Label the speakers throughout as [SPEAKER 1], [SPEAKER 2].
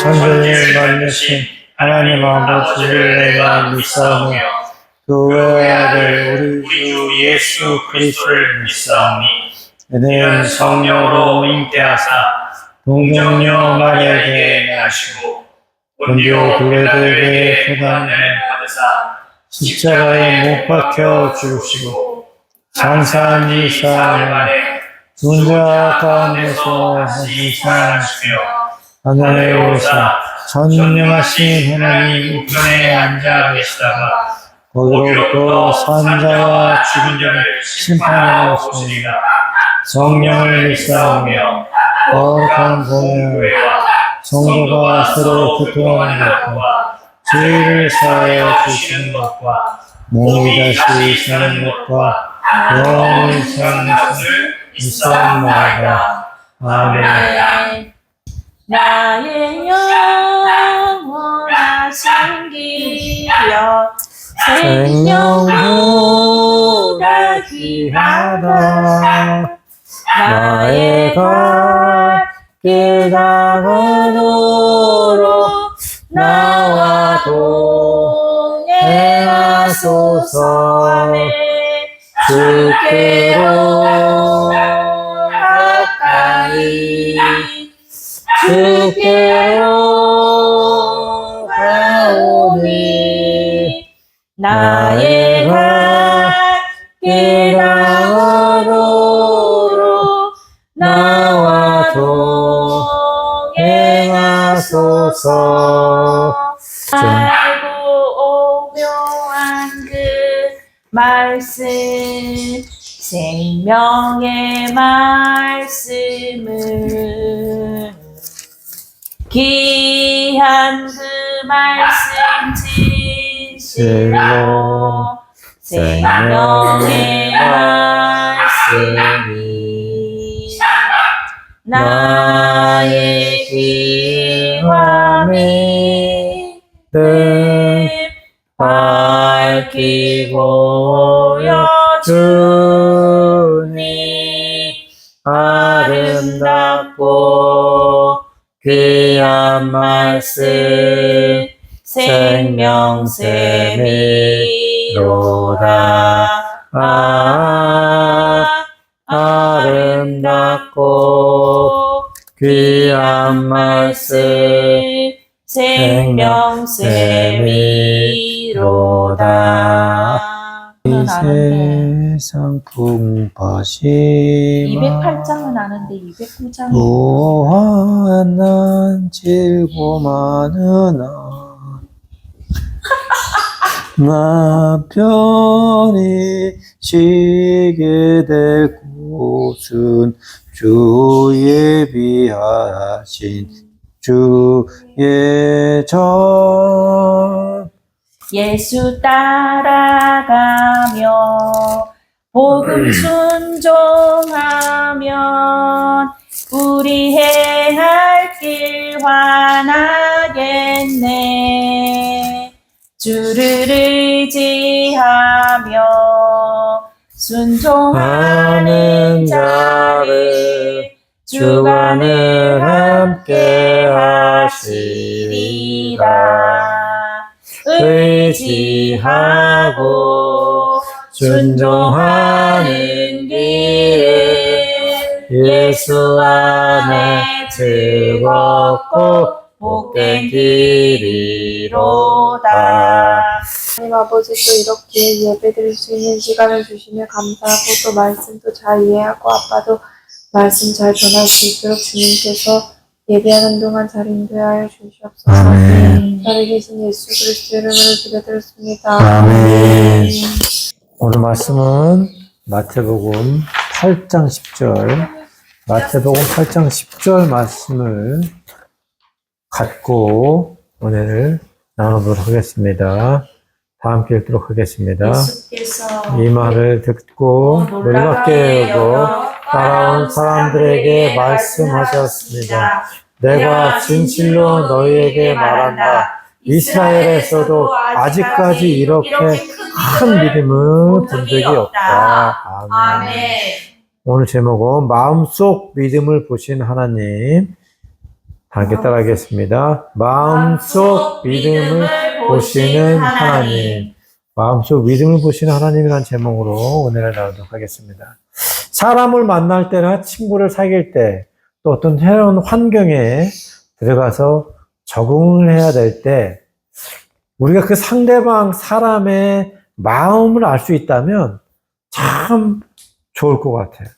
[SPEAKER 1] 천주를 만드신 하나님 아버지를 내가 믿사오며 그 외아들 우리 주 예수 그리스도를 믿사오니 이는 성령으로 잉태하사 동정녀 마리아에게 나시고 본디오 빌라도에게 고난을 받으사 십자가에 못 박혀 죽으시고 장사한 지 사흘 만에 존자 가운데서 살아나시며 하늘에 오르사 전능하신 하나님 우편에 앉아 계시다가 거기로부터 산자와 죽은 자를 심판하러 오시리라. 성령을 믿사오며 거룩한 공회와 성도가 서로 교통하는 것과 죄를 사하여 주시는 것과 몸이 다시 사는 것과 영원히 사는 것을 믿사옵나이다. 아멘.
[SPEAKER 2] 나의 영원하신 기여 생명보다 귀하다. 나의 갈 길 다가도록 나와 동행하소서. 주께로 가까이 주께로 가오니 나의 갈 길 다가도록 나와 동행하소서. 알고 오묘한 그 말씀 생명의 말씀을 귀한 그 말씀 진실로 생명의 말씀이 나의 귀와 믿음 밝히고 보여주니 아름답고 귀한 말씀 생명샘이로다. 아름답고 귀한 말씀 생명샘이로다.
[SPEAKER 1] 이 세상 풍파심아
[SPEAKER 2] 208장은 아는데 209장이
[SPEAKER 1] 또한 난 질고마느나 나 편히 쉬게 될 곳은 주 예비하신 주의 전
[SPEAKER 2] 예수 따라가며 복음 순종하면 우리 행할 길 환하겠네. 주를 의지하며 순종하는 자를 주간을 함께 하시리라. 의지하고 순종하는 길은 예수 안에 즐겁고 복된 길이로다.
[SPEAKER 3] 하나님 아버지, 또 이렇게 예배드릴 수 있는 시간을 주시며 감사하고 또 말씀도 잘 이해하고 아빠도 말씀 잘 전할 수 있도록 주님께서 예배하는 동안 잘 인도하여 주시옵소서.
[SPEAKER 1] 아멘.
[SPEAKER 3] 살아계신 예수 그리스도 이름으로 기도드렸습니다.
[SPEAKER 1] 아멘. 오늘 말씀은 마태복음 8장 10절 마태복음 8장 10절 말씀을 갖고 오늘 나누도록 하겠습니다. 다 함께 읽도록 하겠습니다.
[SPEAKER 2] 예수께서
[SPEAKER 1] 이 말을 듣고 놀랍게 여겨 따라온 사람들에게 말씀하셨습니다. 내가 진실로 너희에게 말한다. 이스라엘에서도 아직까지 이렇게 큰 믿음을 본 적이 없다. 아멘. 오늘 제목은 마음속 믿음을 보신 하나님. 함께 따라하겠습니다. 마음속 믿음을 보시는 하나님. 마음속 믿음을 보시는 하나님이라는 제목으로 은혜를 나누도록 하겠습니다. 사람을 만날 때나 친구를 사귈 때, 또 어떤 새로운 환경에 들어가서 적응을 해야 될 때, 우리가 그 상대방 사람의 마음을 알 수 있다면 참 좋을 것 같아요.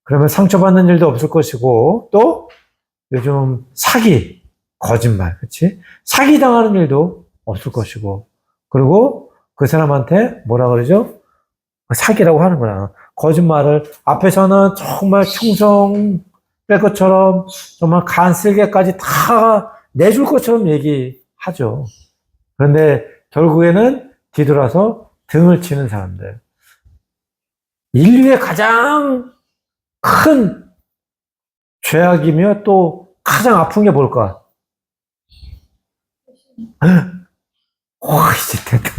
[SPEAKER 1] 그러면 상처받는 일도 없을 것이고, 또 요즘 사기, 거짓말, 그치? 사기 당하는 일도 없을 것이고, 그리고 그 사람한테 뭐라 그러죠? 사기라고 하는구나. 거짓말을 앞에서는 정말 충성될 것처럼 정말 간쓸게까지 다 내줄 것처럼 얘기하죠. 그런데 결국에는 뒤돌아서 등을 치는 사람들. 인류의 가장 큰 죄악이며 또 가장 아픈 게 뭘까? 이제 됐다.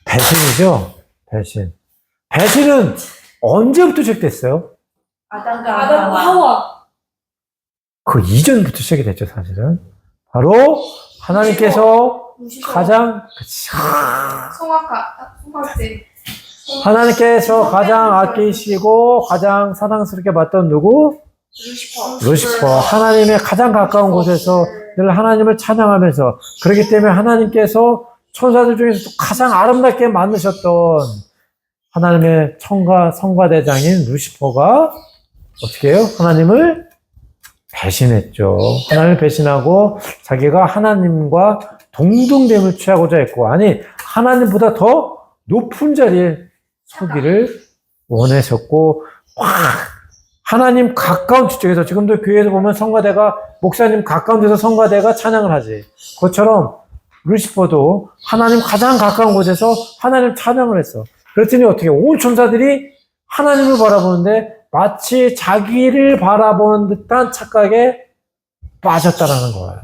[SPEAKER 1] 배신이죠? 배신. 배신은 언제부터 시작됐어요?
[SPEAKER 2] 아담과 하와.
[SPEAKER 1] 그 이전부터 시작이 됐죠, 사실은. 바로 하나님께서 가장, 그치.
[SPEAKER 3] 송악대.
[SPEAKER 1] 하나님께서 가장 아끼시고 가장 사랑스럽게 봤던 누구? 루시퍼. 하나님의 가장 가까운 곳에서 늘 하나님을 찬양하면서, 그렇기 때문에 하나님께서 천사들 중에서 가장 아름답게 만드셨던 하나님의 성가대장인 루시퍼가 어떻게 해요? 하나님을 배신했죠. 하나님을 배신하고 자기가 하나님과 동등됨을 취하고자 했고, 아니 하나님보다 더 높은 자리에 서기를 원하셨고, 하나님 가까운 지쪽에서, 지금도 교회에서 보면 성가대가, 목사님 가까운 데서 성가대가 찬양을 하지. 그것처럼 루시퍼도 하나님 가장 가까운 곳에서 하나님 찬양을 했어. 그랬더니 어떻게 온 천사들이 하나님을 바라보는데 마치 자기를 바라보는 듯한 착각에 빠졌다라는 거예요.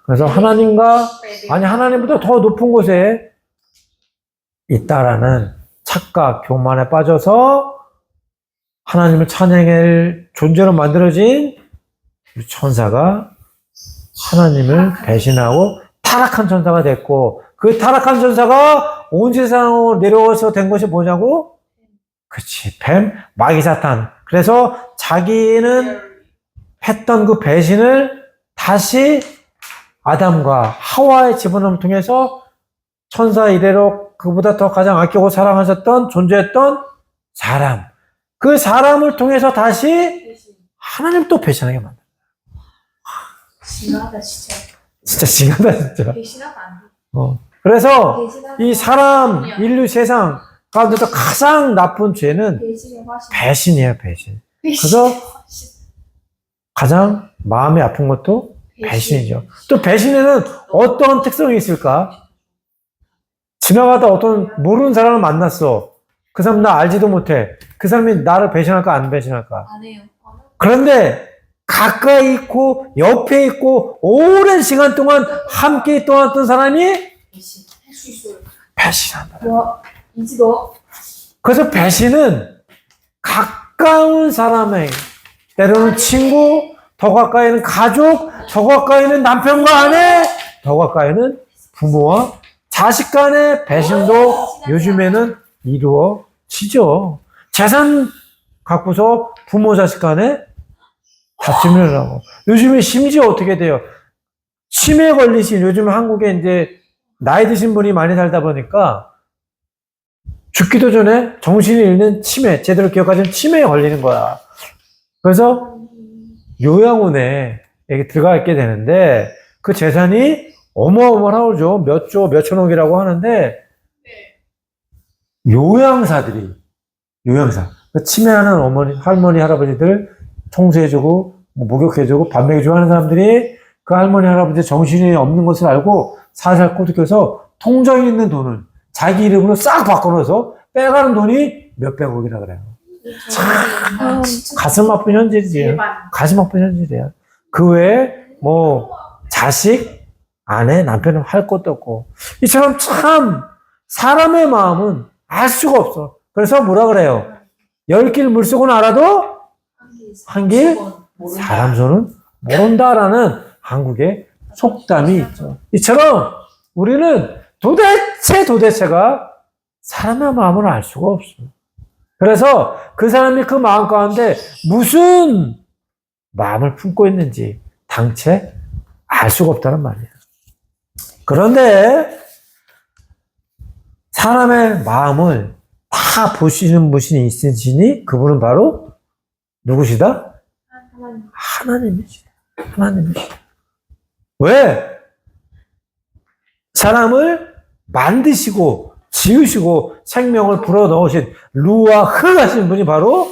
[SPEAKER 1] 그래서 하나님보다 더 높은 곳에 있다라는 착각, 교만에 빠져서 하나님을 찬양할 존재로 만들어진 천사가 하나님을 배신하고 타락한 천사가 됐고, 그 타락한 천사가 온 세상으로 내려와서 된 것이 뭐냐고? 그치, 뱀, 마귀 사탄. 그래서 자기는 했던 그 배신을 다시 아담과 하와의 집어넣음을 통해서 천사 이래로 그보다 더 가장 아끼고 사랑하셨던, 존재했던 사람. 그 사람을 통해서 다시 하나님 또 배신하게 만든다.
[SPEAKER 2] 징하다 진짜.
[SPEAKER 1] 진짜 징하다, 진짜.
[SPEAKER 3] 배신하면 안 돼.
[SPEAKER 1] 그래서 이 사람, 인류 세상 가운데서 가장 나쁜 죄는 배신이에요, 배신. 그래서 가장 마음이 아픈 것도 배신이죠. 또 배신에는 어떤 특성이 있을까? 지나가다 어떤 모르는 사람을 만났어. 그 사람 나 알지도 못해. 그 사람이 나를 배신할까 안 배신할까?
[SPEAKER 2] 안 해요.
[SPEAKER 1] 그런데 가까이 있고 옆에 있고 오랜 시간 동안 함께 있던 사람이
[SPEAKER 2] 배신. 할 수 있어요.
[SPEAKER 1] 배신한다.
[SPEAKER 3] 이지 너.
[SPEAKER 1] 그래서 배신은 가까운 사람에게, 때로는 친구, 더 가까이는 가족, 더 가까이는 남편과 아내, 더 가까이는 부모와 자식 간의 배신도 요즘에는 이루어지죠. 재산 갖고서 부모 자식 간에 다툼을 하고, 요즘에 심지어 어떻게 돼요? 치매 걸리신, 요즘 한국에 이제 나이 드신 분이 많이 살다 보니까 죽기도 전에 정신을 잃는 치매, 제대로 기억하지 치매에 걸리는 거야. 그래서 요양원에 들어가 있게 되는데 그 재산이 어마어마하죠. 몇 조, 몇 천억이라고 하는데, 요양사들이, 치매하는 어머니, 할머니, 할아버지들 청소해주고, 목욕해주고, 밥 먹여주고 하는 사람들이 그 할머니, 할아버지 정신이 없는 것을 알고 살살 꼬드겨서 통장에 있는 돈을 자기 이름으로 싹 바꿔놓아서 빼가는 돈이 몇백억이라 그래요. 참, 가슴 아픈 현실이지. 가슴 아픈 현실이야. 그 외에, 자식, 아내, 남편은 할 것도 없고. 이처럼 참, 사람의 마음은 알 수가 없어. 그래서 뭐라 그래요? 10길 물속은 알아도 한 길 사람 손은 모른다라는 한국의 속담이 있죠. 이처럼 우리는 도대체가 사람의 마음을 알 수가 없어요. 그래서 그 사람이 그 마음 가운데 무슨 마음을 품고 있는지 당최 알 수가 없다는 말이에요. 그런데 사람의 마음을 다 보시는 분이 있으시니 그분은 바로 누구시다? 하나님이시다. 하나님이시다. 왜? 사람을 만드시고 지으시고 생명을 불어넣으신 루아흐 하신 분이 바로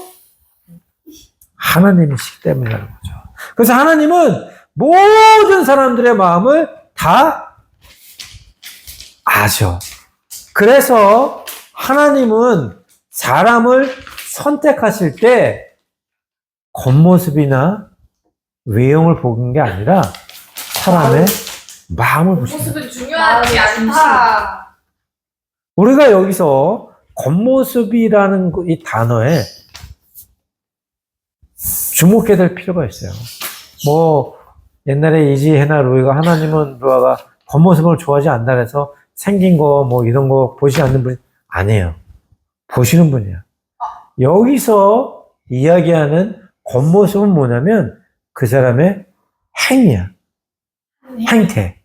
[SPEAKER 1] 하나님이시기 때문이라는 거죠. 그래서 하나님은 모든 사람들의 마음을 다 아셔. 그래서 하나님은 사람을 선택하실 때 겉모습이나 외형을 보는 게 아니라 사람의 마음을 보시는 거예요.
[SPEAKER 2] 모습은 중요하지 않다.
[SPEAKER 1] 우리가 여기서 겉모습이라는 이 단어에 주목해야 될 필요가 있어요. 뭐 옛날에 이지혜나 로이가 하나님은 루아가 겉모습을 좋아하지 않는다 해서 생긴 거 뭐 이런 거 보시지 않는 분이 아니에요. 보시는 분이야. 여기서 이야기하는 겉모습은 뭐냐면 그 사람의 행위야. 행태.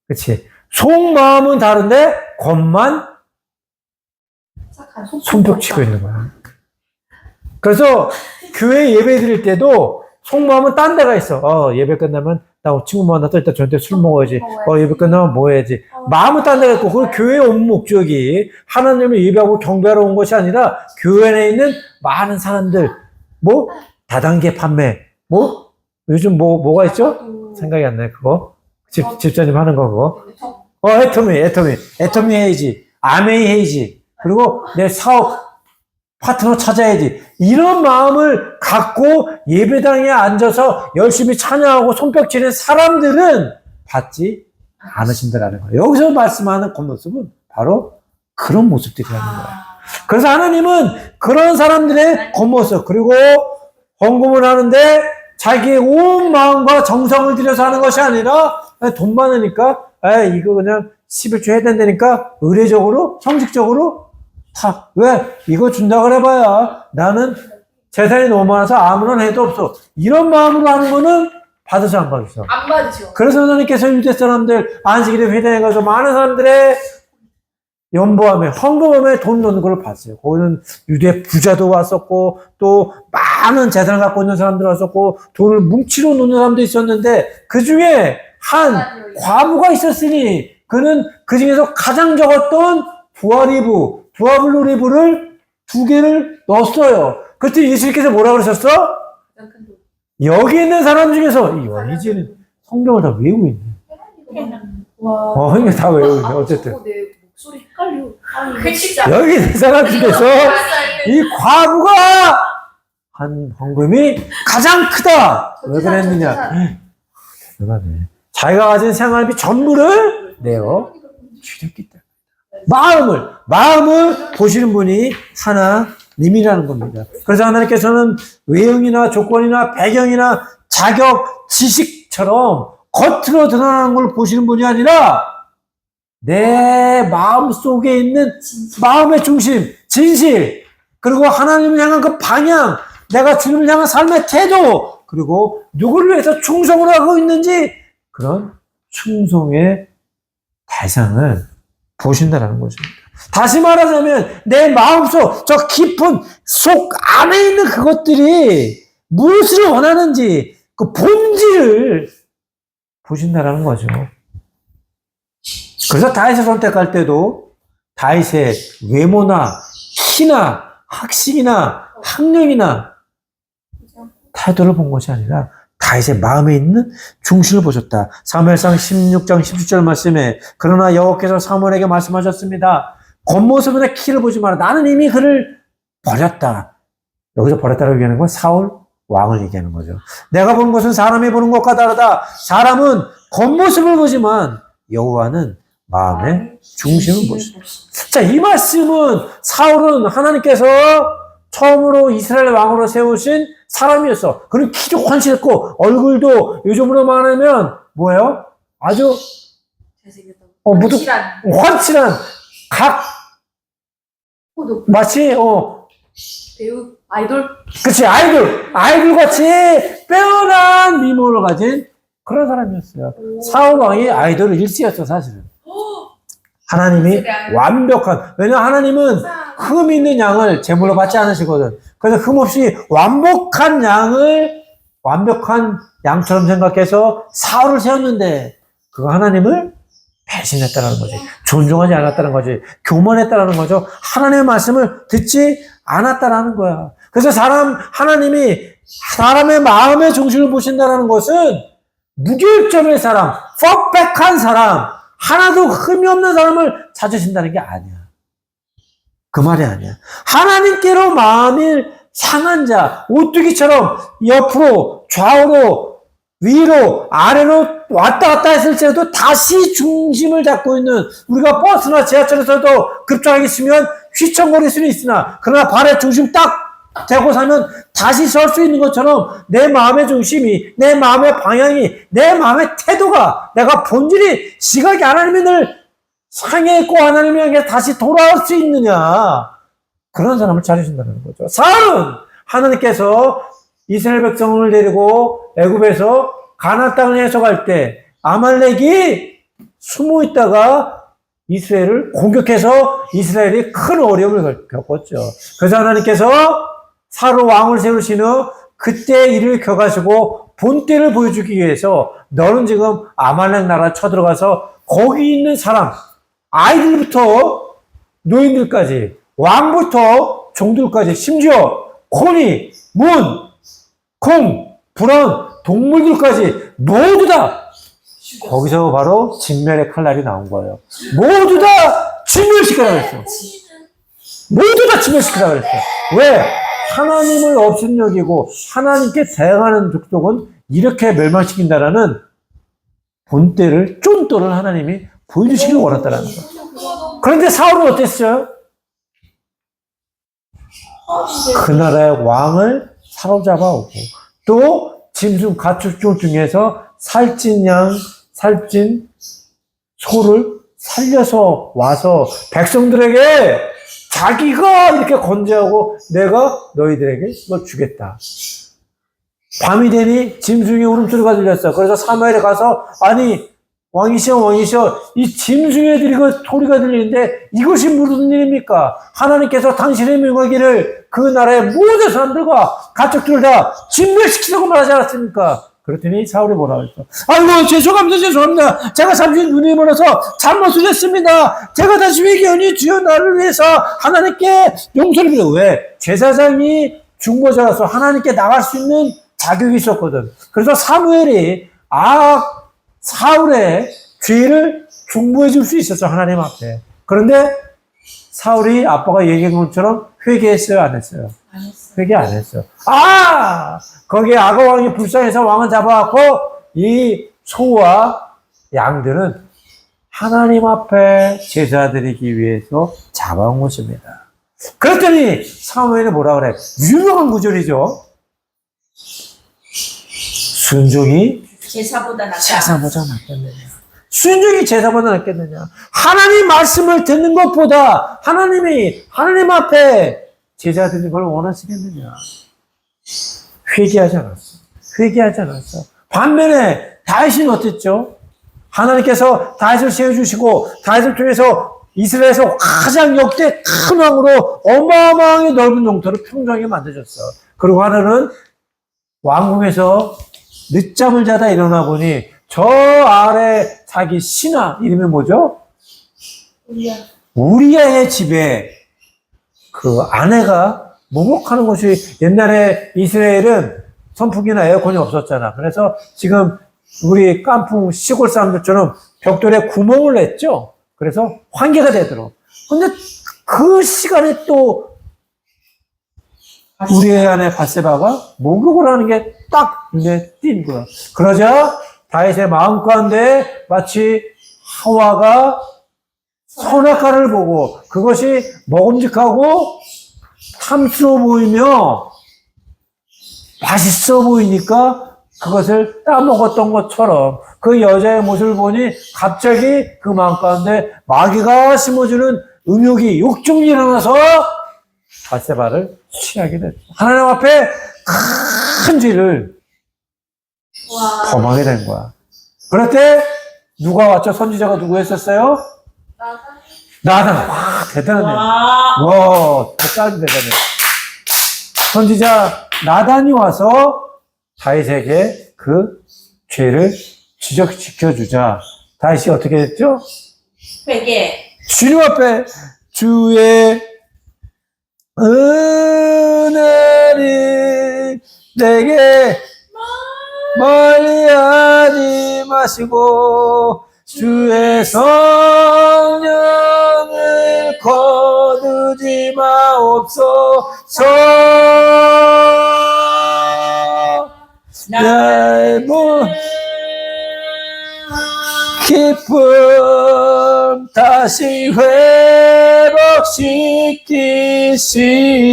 [SPEAKER 1] 그치? 속마음은 다른데 겉만 손뼉 치고 있는 거야. 그래서 교회 예배 드릴 때도 속마음은 딴 데가 있어. 예배 끝나면 나 친구 만나서 일단 저한테 술 먹어야지. 예배 끝나면 뭐 해야지. 마음은 딴 데가 있고 그 교회에 온 목적이 하나님을 예배하고 경배하러 온 것이 아니라 교회 내에 있는 많은 사람들 뭐 다단계 판매 뭐 요즘 뭐가 있죠? 생각이 안 나요. 그거 집사님 하는 거 그거. 애터미 헤이지, 아메이 헤이지. 그리고 내 사업 파트너 찾아야지. 이런 마음을 갖고 예배당에 앉아서 열심히 찬양하고 손뼉 치는 사람들은 받지 않으신다라는 거예요. 여기서 말씀하는 겉모습은 바로 그런 모습들이라는 거예요. 그래서 하나님은 그런 사람들의 겉모습, 그리고 헌금을 하는데 자기의 온 마음과 정성을 들여서 하는 것이 아니라 돈 많으니까 이거 그냥 11조 해야 된다니까 의례적으로 형식적으로 다 왜 이거 준다 그래봐야 나는 재산이 너무 많아서 아무런 해도 없어 이런 마음으로 하는 거는 받으셔 안 받으셔?
[SPEAKER 2] 안 받으셔.
[SPEAKER 1] 그래서 하나님께서 유대 사람들 안식일에 회당에 가서 많은 사람들의 연보함에 헌금함에 돈 넣는 걸 봤어요. 거기는 유대 부자도 왔었고 또 많은 재산을 갖고 있는 사람들 왔었고 돈을 뭉치로 놓는 사람도 있었는데 그 중에 한 과부가 있었으니 그는 그 중에서 가장 적었던 두아블루 리브를 2개를 넣었어요. 그때 예수님께서 뭐라 그러셨어? 여기 있는 사람 중에서 이제는 성경을 다 외우고 있네. 그러니까 다 외우고 있네. 어쨌든.
[SPEAKER 2] 내 목소리 헷갈려.
[SPEAKER 1] 여기 있는 사람 중에서 이 과부가 한 헌금이 가장 크다. 왜 그랬느냐? 대단하네. 자기가 가진 생활비 전부를 내어 주셨기 때문에. 마음을 보시는 분이 하나님이라는 겁니다. 그래서 하나님께서는 외형이나 조건이나 배경이나 자격, 지식처럼 겉으로 드러나는 걸 보시는 분이 아니라 내 마음 속에 있는 마음의 중심, 진실, 그리고 하나님을 향한 그 방향, 내가 주님을 향한 삶의 태도, 그리고 누구를 위해서 충성을 하고 있는지 그런 충성의 대상을 보신다라는 것입니다. 다시 말하자면 내 마음속 저 깊은 속 안에 있는 그것들이 무엇을 원하는지 그 본질을 보신다라는 거죠. 그래서 다윗을 선택할 때도 다윗의 외모나 키나 학식이나 학력이나 태도를 본 것이 아니라 다윗의 마음에 있는 중심을 보셨다. 사무엘상 16장 17절 말씀에 그러나 여호와께서 사무엘에게 말씀하셨습니다. 겉모습이나 키를 보지 마라. 나는 이미 그를 버렸다. 여기서 버렸다고 얘기하는 건 사울 왕을 얘기하는 거죠. 내가 본 것은 사람이 보는 것과 다르다. 사람은 겉모습을 보지만 여호와는 마음의 중심을 보신다. 자, 이 말씀은 사울은 하나님께서 처음으로 이스라엘 왕으로 세우신 사람이었어. 그리고 키도 환실했고 얼굴도 요즘으로 말하면 뭐예요? 아주
[SPEAKER 2] 잘생겼다고.
[SPEAKER 1] 무드
[SPEAKER 2] 확실한
[SPEAKER 1] 환칠한 각
[SPEAKER 2] 호도
[SPEAKER 1] 마치
[SPEAKER 2] 배우 아이돌.
[SPEAKER 1] 그치 아이돌 같이 빼어난 미모를 가진 그런 사람이었어요. 사울 왕이 아이돌 일시였어 사실은. 하나님이 완벽한 왜냐 하나님은 흠 있는 양을 제물로 받지 않으시거든. 그래서 흠 없이 완벽한 양처럼 생각해서 사울을 세웠는데 그거 하나님을 배신했다는 거지. 존중하지 않았다는 거지. 교만했다는 거죠. 하나님의 말씀을 듣지 않았다는 거야. 그래서 하나님이 사람의 마음의 중심을 보신다는 것은 무결점의 사람, 퍼펙트한 사람, 하나도 흠이 없는 사람을 찾으신다는 게 아니야. 그 말이 아니야. 하나님께로 마음이 상한 자, 오뚜기처럼 옆으로, 좌우로, 위로, 아래로 왔다 갔다 했을지라도 다시 중심을 잡고 있는 우리가 버스나 지하철에서도 급정하게 쓰면 휘청거릴 수는 있으나 그러나 발의 중심 딱 대고 사면 다시 설 수 있는 것처럼 내 마음의 중심이, 내 마음의 방향이, 내 마음의 태도가 내가 본질이 시각이 하나님을 늘 상해했고 하나님을 향해 다시 돌아올 수 있느냐 그런 사람을 찾으신다는 거죠. 사울은 하나님께서 이스라엘 백성을 데리고 애굽에서 가나안 땅을 해석할 때 아말렉이 숨어 있다가 이스라엘을 공격해서 이스라엘이 큰 어려움을 겪었죠. 그래서 하나님께서 사울 왕을 세우신 후 그때 일을 겪으시고 본때를 보여주기 위해서 너는 지금 아말렉 나라 쳐들어가서 거기 있는 사람 아이들부터 노인들까지 왕부터 종들까지 심지어 코니, 문, 콩, 불안, 동물들까지 모두 다 거기서 바로 진멸의 칼날이 나온 거예요. 모두 다 진멸시키라고 그랬어. 모두 다 진멸시키라고 그랬어. 왜? 하나님을 업신여기고 하나님께 대항하는 족속은 이렇게 멸망시킨다라는 본때를 쫀또를 하나님이 보여주시길 원했다는 거. 그런데 사울은 어땠어요? 그 나라의 왕을 사로잡아오고 또 짐승 가축종 중에서 살찐 양, 살찐 소를 살려서 와서 백성들에게 자기가 이렇게 건재하고 내가 너희들에게 이걸 주겠다. 밤이 되니 짐승의 울음소리가 들렸어. 그래서 사무엘에 가서 아니 왕이시여 이 짐승의 소리가 들리는데 이것이 무슨 일입니까? 하나님께서 당신의 명하기를 그 나라의 모든 사람들과 가축들을 다 진멸시키라고 말하지 않았습니까? 그랬더니 사울이 뭐라고 했어? 아이고 죄송합니다. 제가 잠시 눈이 멀어서 잘못을 했습니다. 제가 다시 회개하니 주여 나를 위해서 하나님께 용서를 빌어. 왜? 제사장이 중보자라서 하나님께 나갈 수 있는 자격이 있었거든. 그래서 사무엘이 사울의 죄를 중보해 줄 수 있었어, 하나님 앞에. 그런데 사울이 아빠가 얘기한 것처럼 회개했어요, 안 했어요?
[SPEAKER 2] 안 했어.
[SPEAKER 1] 회개 안 했어요. 거기에 아가왕이 불쌍해서 왕을 잡아갖고 이 소와 양들은 하나님 앞에 제사 드리기 위해서 잡아온 것입니다. 그랬더니 사무엘이 뭐라 그래? 유명한 구절이죠. 순종이
[SPEAKER 2] 제사보다 낫다.
[SPEAKER 1] 낫겠느냐. 순종이 제사보다 낫겠느냐. 하나님 말씀을 듣는 것보다 하나님 앞에 제사 드리는 걸 원하시겠느냐. 회개하지 않았어. 반면에 다윗은 어땠죠? 하나님께서 다윗을 세워주시고 다윗을 통해서 이스라엘에서 가장 역대 큰 왕으로 어마어마하게 넓은 영토를 평정하게 만드셨어. 그리고 하나는 왕궁에서 늦잠을 자다 일어나 보니 저 아래 자기 신하 이름이 뭐죠? 우리아의 집에 그 아내가 목욕하는 것이 옛날에 이스라엘은 선풍기나 에어컨이 없었잖아. 그래서 지금 우리 깐풍 시골 사람들처럼 벽돌에 구멍을 냈죠. 그래서 환기가 되도록. 근데 그 시간에 또 우리의 아내 바세바가 목욕을 하는 게 딱 눈에 띈 거야. 그러자 다윗의 마음 가운데 마치 하와가 선악과를 보고 그것이 먹음직하고 탐스러워 보이며 맛있어 보이니까 그것을 따먹었던 것처럼 그 여자의 모습을 보니 갑자기 그 마음 가운데 마귀가 심어주는 음욕이 욕정이 일어나서 바세바를 취하게 됐죠. 하나님 앞에 큰 죄를
[SPEAKER 2] 와.
[SPEAKER 1] 범하게 된 거야. 그럴 때 누가 왔죠? 선지자가 누구였었어요? 나단. 와, 대단하네. 와, 대단해. 선지자 나단이 와서 다윗에게 그 죄를 지적시켜주자. 다윗이 어떻게 했죠?
[SPEAKER 2] 회개.
[SPEAKER 1] 주님 앞에 주의 은혜를 내게 멀리하지 마시고 주의 성령을 거두지 마옵소서. 나의 기쁨 다시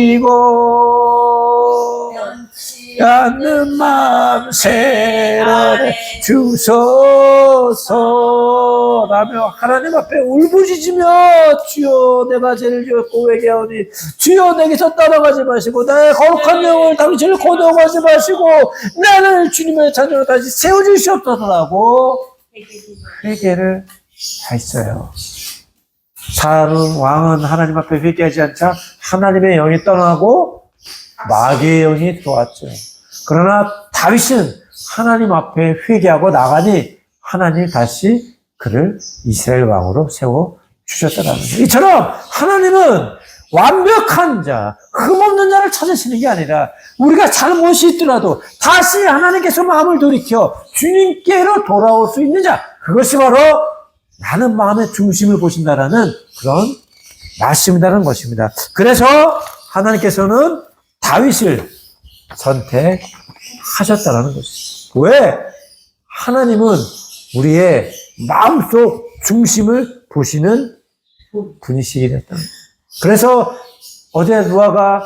[SPEAKER 1] 회복시키시고 않는 마음 새로게 주소서라며 하나님 앞에 울부짖으며 주여 내가 죄를 지었고 회개하오니 주여 내게서 떠나가지 마시고 나의 거룩한 영을 당신을 거두어가지 마시고 나를 주님의 자녀로 다시 세워주시옵소서라고 회개를 했어요. 사울은 왕은 하나님 앞에 회개하지 않자 하나님의 영이 떠나고 마귀의 영이 들어왔죠. 그러나 다윗은 하나님 앞에 회개하고 나가니 하나님이 다시 그를 이스라엘 왕으로 세워주셨다는 거죠. 이처럼 하나님은 완벽한 자, 흠없는 자를 찾으시는 게 아니라 우리가 잘못이 있더라도 다시 하나님께서 마음을 돌이켜 주님께로 돌아올 수 있는 자, 그것이 바로 나는 마음의 중심을 보신다라는 그런 말씀이라는 것입니다. 그래서 하나님께서는 다윗을 선택하셨다는 것입니다. 왜? 하나님은 우리의 마음속 중심을 보시는 분이시기 때문에. 그래서 어제 누아가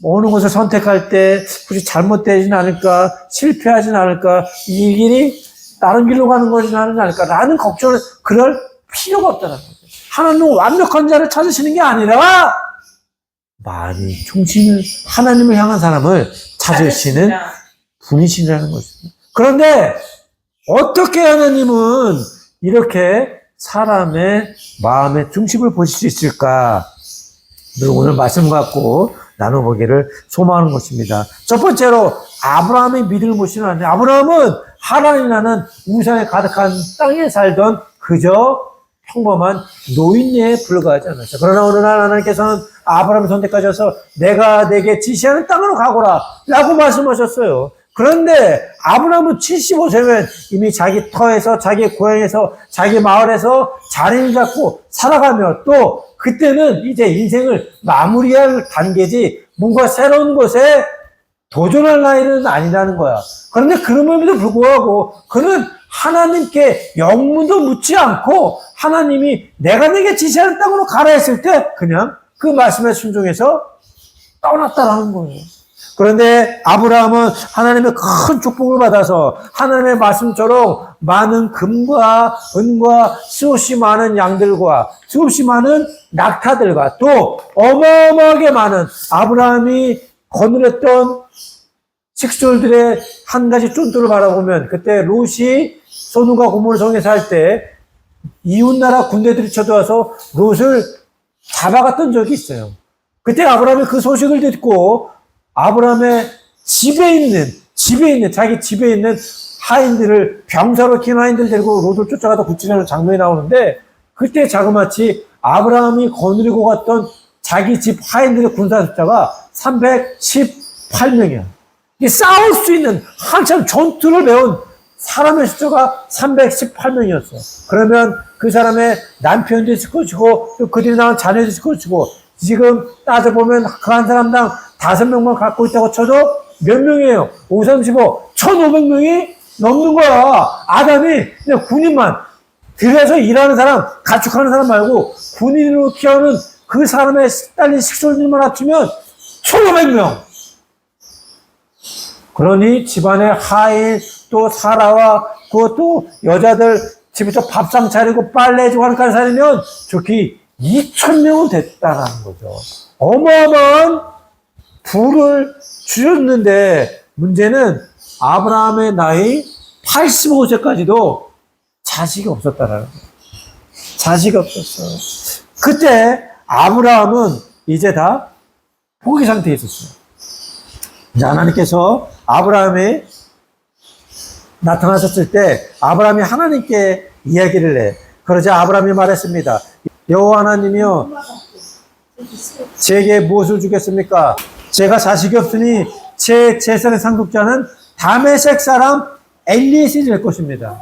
[SPEAKER 1] 어느 것을 선택할 때 혹시 잘못되진 않을까, 실패하진 않을까, 이 길이 다른 길로 가는 것이지 않을까 라는 걱정을 그럴 필요가 없다는 거죠. 하나님은 완벽한 자를 찾으시는 게 아니라 많이 중심을 하나님을 향한 사람을 찾으시는 분이시라는 것입니다. 그런데 어떻게 하나님은 이렇게 사람의 마음의 중심을 보실 수 있을까? 오늘 말씀 갖고 나눠보기를 소망하는 것입니다. 첫 번째로 아브라함의 믿음을 보시는 하나님. 아브라함은 하란이라는 우상에 가득한 땅에 살던 그저 평범한 노인네에 불과하지 않았어요. 그러나 어느 날 하나님께서는 아브라함을 선택하셔서 내가 내게 지시하는 땅으로 가거라 라고 말씀하셨어요. 그런데 아브라함은 75세면 이미 자기 터에서, 자기 고향에서, 자기 마을에서 자리를 잡고 살아가며 또 그때는 이제 인생을 마무리할 단계지 뭔가 새로운 곳에 도전할 나이는 아니라는 거야. 그런데 그럼에도 불구하고 그는 하나님께 영문도 묻지 않고 하나님이 내가 내게 지시하는 땅으로 가라 했을 때 그냥 그 말씀에 순종해서 떠났다라는 거예요. 그런데 아브라함은 하나님의 큰 축복을 받아서 하나님의 말씀처럼 많은 금과 은과 수없이 많은 양들과 수없이 많은 낙타들과 또 어마어마하게 많은 아브라함이 거느렸던 식솔들의 한 가지 쫀도를 바라보면 그때 롯이 소돔과 고모르 성에 살 때 이웃나라 군대들이 쳐들어와서 롯을 잡아갔던 적이 있어요. 그때 아브라함이 그 소식을 듣고 아브라함의 집에 있는 자기 집에 있는 하인들을 병사로 킨 하인들 데리고 롯을 쫓아가다 구치려는 장면이 나오는데 그때 자그마치 아브라함이 거느리고 갔던 자기 집 하인들의 군사 숫자가 318명이야. 싸울 수 있는 한참 전투를 배운 사람의 숫자가 318명이었어. 그러면 그 사람의 남편도 있을 것이고 또 그들이 낳은 자녀도 있을 것이고 지금 따져보면 그 한 사람당 5명만 갖고 있다고 쳐도 몇 명이에요? 5, 35, 1,500명이 넘는 거야. 아담이 그냥 군인만 들여서 일하는 사람, 가축하는 사람 말고 군인으로 키우는 그 사람의 딸린 식솔들만 합치면 1500명. 그러니 집안에 하인 또 사라와 그것도 여자들 집에서 밥상 차리고 빨래 해주고 하는 까지 살이면 좋기 2000명은 됐다는 거죠. 어마어마한 부를 주셨는데 문제는 아브라함의 나이 85세까지도 자식이 없었다는 거예요. 자식이 없었어. 그때 아브라함은 이제 다 포기 상태에 있었어요. 이제 하나님께서 아브라함이 나타나셨을 때 아브라함이 하나님께 이야기를 해. 그러자 아브라함이 말했습니다. 여호와 하나님이여 제게 무엇을 주겠습니까? 제가 자식이 없으니 제 재산의 상속자는 다메섹 사람 엘리에셀이 될 것입니다.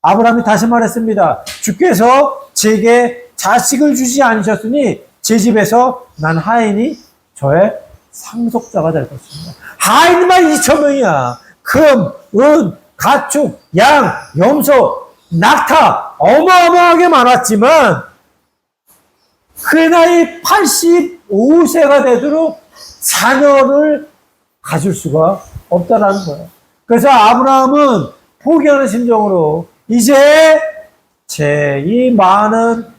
[SPEAKER 1] 아브라함이 다시 말했습니다. 주께서 제게 자식을 주지 않으셨으니 제 집에서 난 하인이 저의 상속자가 될 것입니다. 하인만 2000명이야. 금, 은, 가축, 양, 염소, 낙타 어마어마하게 많았지만 그 나이 85세가 되도록 자녀를 가질 수가 없다라는 거예요. 그래서 아브라함은 포기하는 심정으로 이제 제 이 많은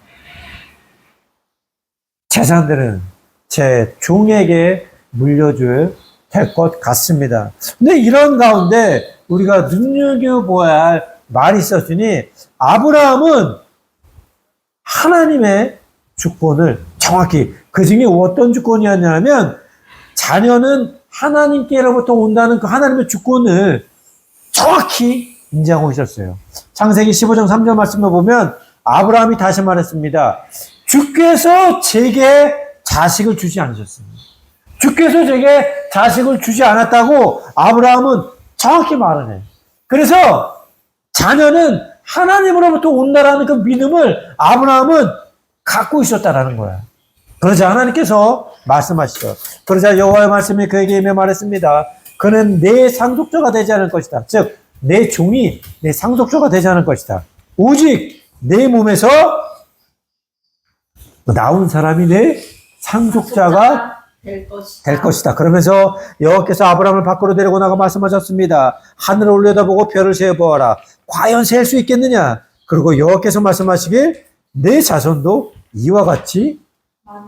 [SPEAKER 1] 재산들은 제 종에게 물려줘야 될 것 같습니다. 근데 이런 가운데 우리가 눈여겨보아야 할 말이 있었으니 아브라함은 하나님의 주권을 정확히 그 중에 어떤 주권이었냐면 자녀는 하나님께로부터 온다는 그 하나님의 주권을 정확히 인정하고 있었어요. 창세기 15장 3절 말씀을 보면 아브라함이 다시 말했습니다. 주께서 제게 자식을 주지 않으셨습니다. 주께서 제게 자식을 주지 않았다고 아브라함은 정확히 말을 해요. 그래서 자녀는 하나님으로부터 온다라는 그 믿음을 아브라함은 갖고 있었다라는 거야. 그러자 하나님께서 말씀하시죠. 그러자 여호와의 말씀이 그에게 임해 말했습니다. 그는 내 상속자가 되지 않을 것이다. 즉 내 종이 내 상속자가 되지 않을 것이다. 오직 내 몸에서 나온 사람이 내 상속자가 될 것이다. 그러면서 여호와께서 아브라함을 밖으로 데리고 나가 말씀하셨습니다. 하늘을 올려다보고 별을 세어보아라. 과연 셀 수 있겠느냐? 그리고 여호와께서 말씀하시길 내 자손도 이와 같이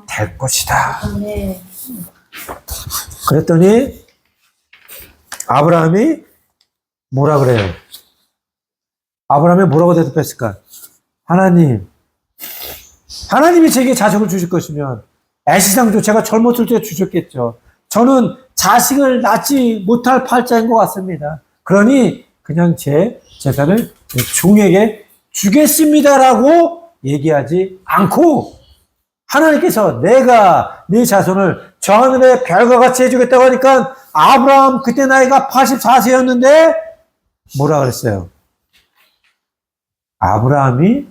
[SPEAKER 1] 될 것이다.
[SPEAKER 2] 네.
[SPEAKER 1] 그랬더니 아브라함이 뭐라 그래요? 아브라함이 뭐라고 대답했을까? 하나님이 제게 자식을 주실 것이면 애시당초 제가 젊었을 때 주셨겠죠. 저는 자식을 낳지 못할 팔자인 것 같습니다. 그러니 그냥 제 재산을 제 종에게 주겠습니다라고 얘기하지 않고 하나님께서 내가 네 자손을 저 하늘의 별과 같이 해주겠다고 하니까 아브라함 그때 나이가 84세였는데 뭐라 그랬어요? 아브라함이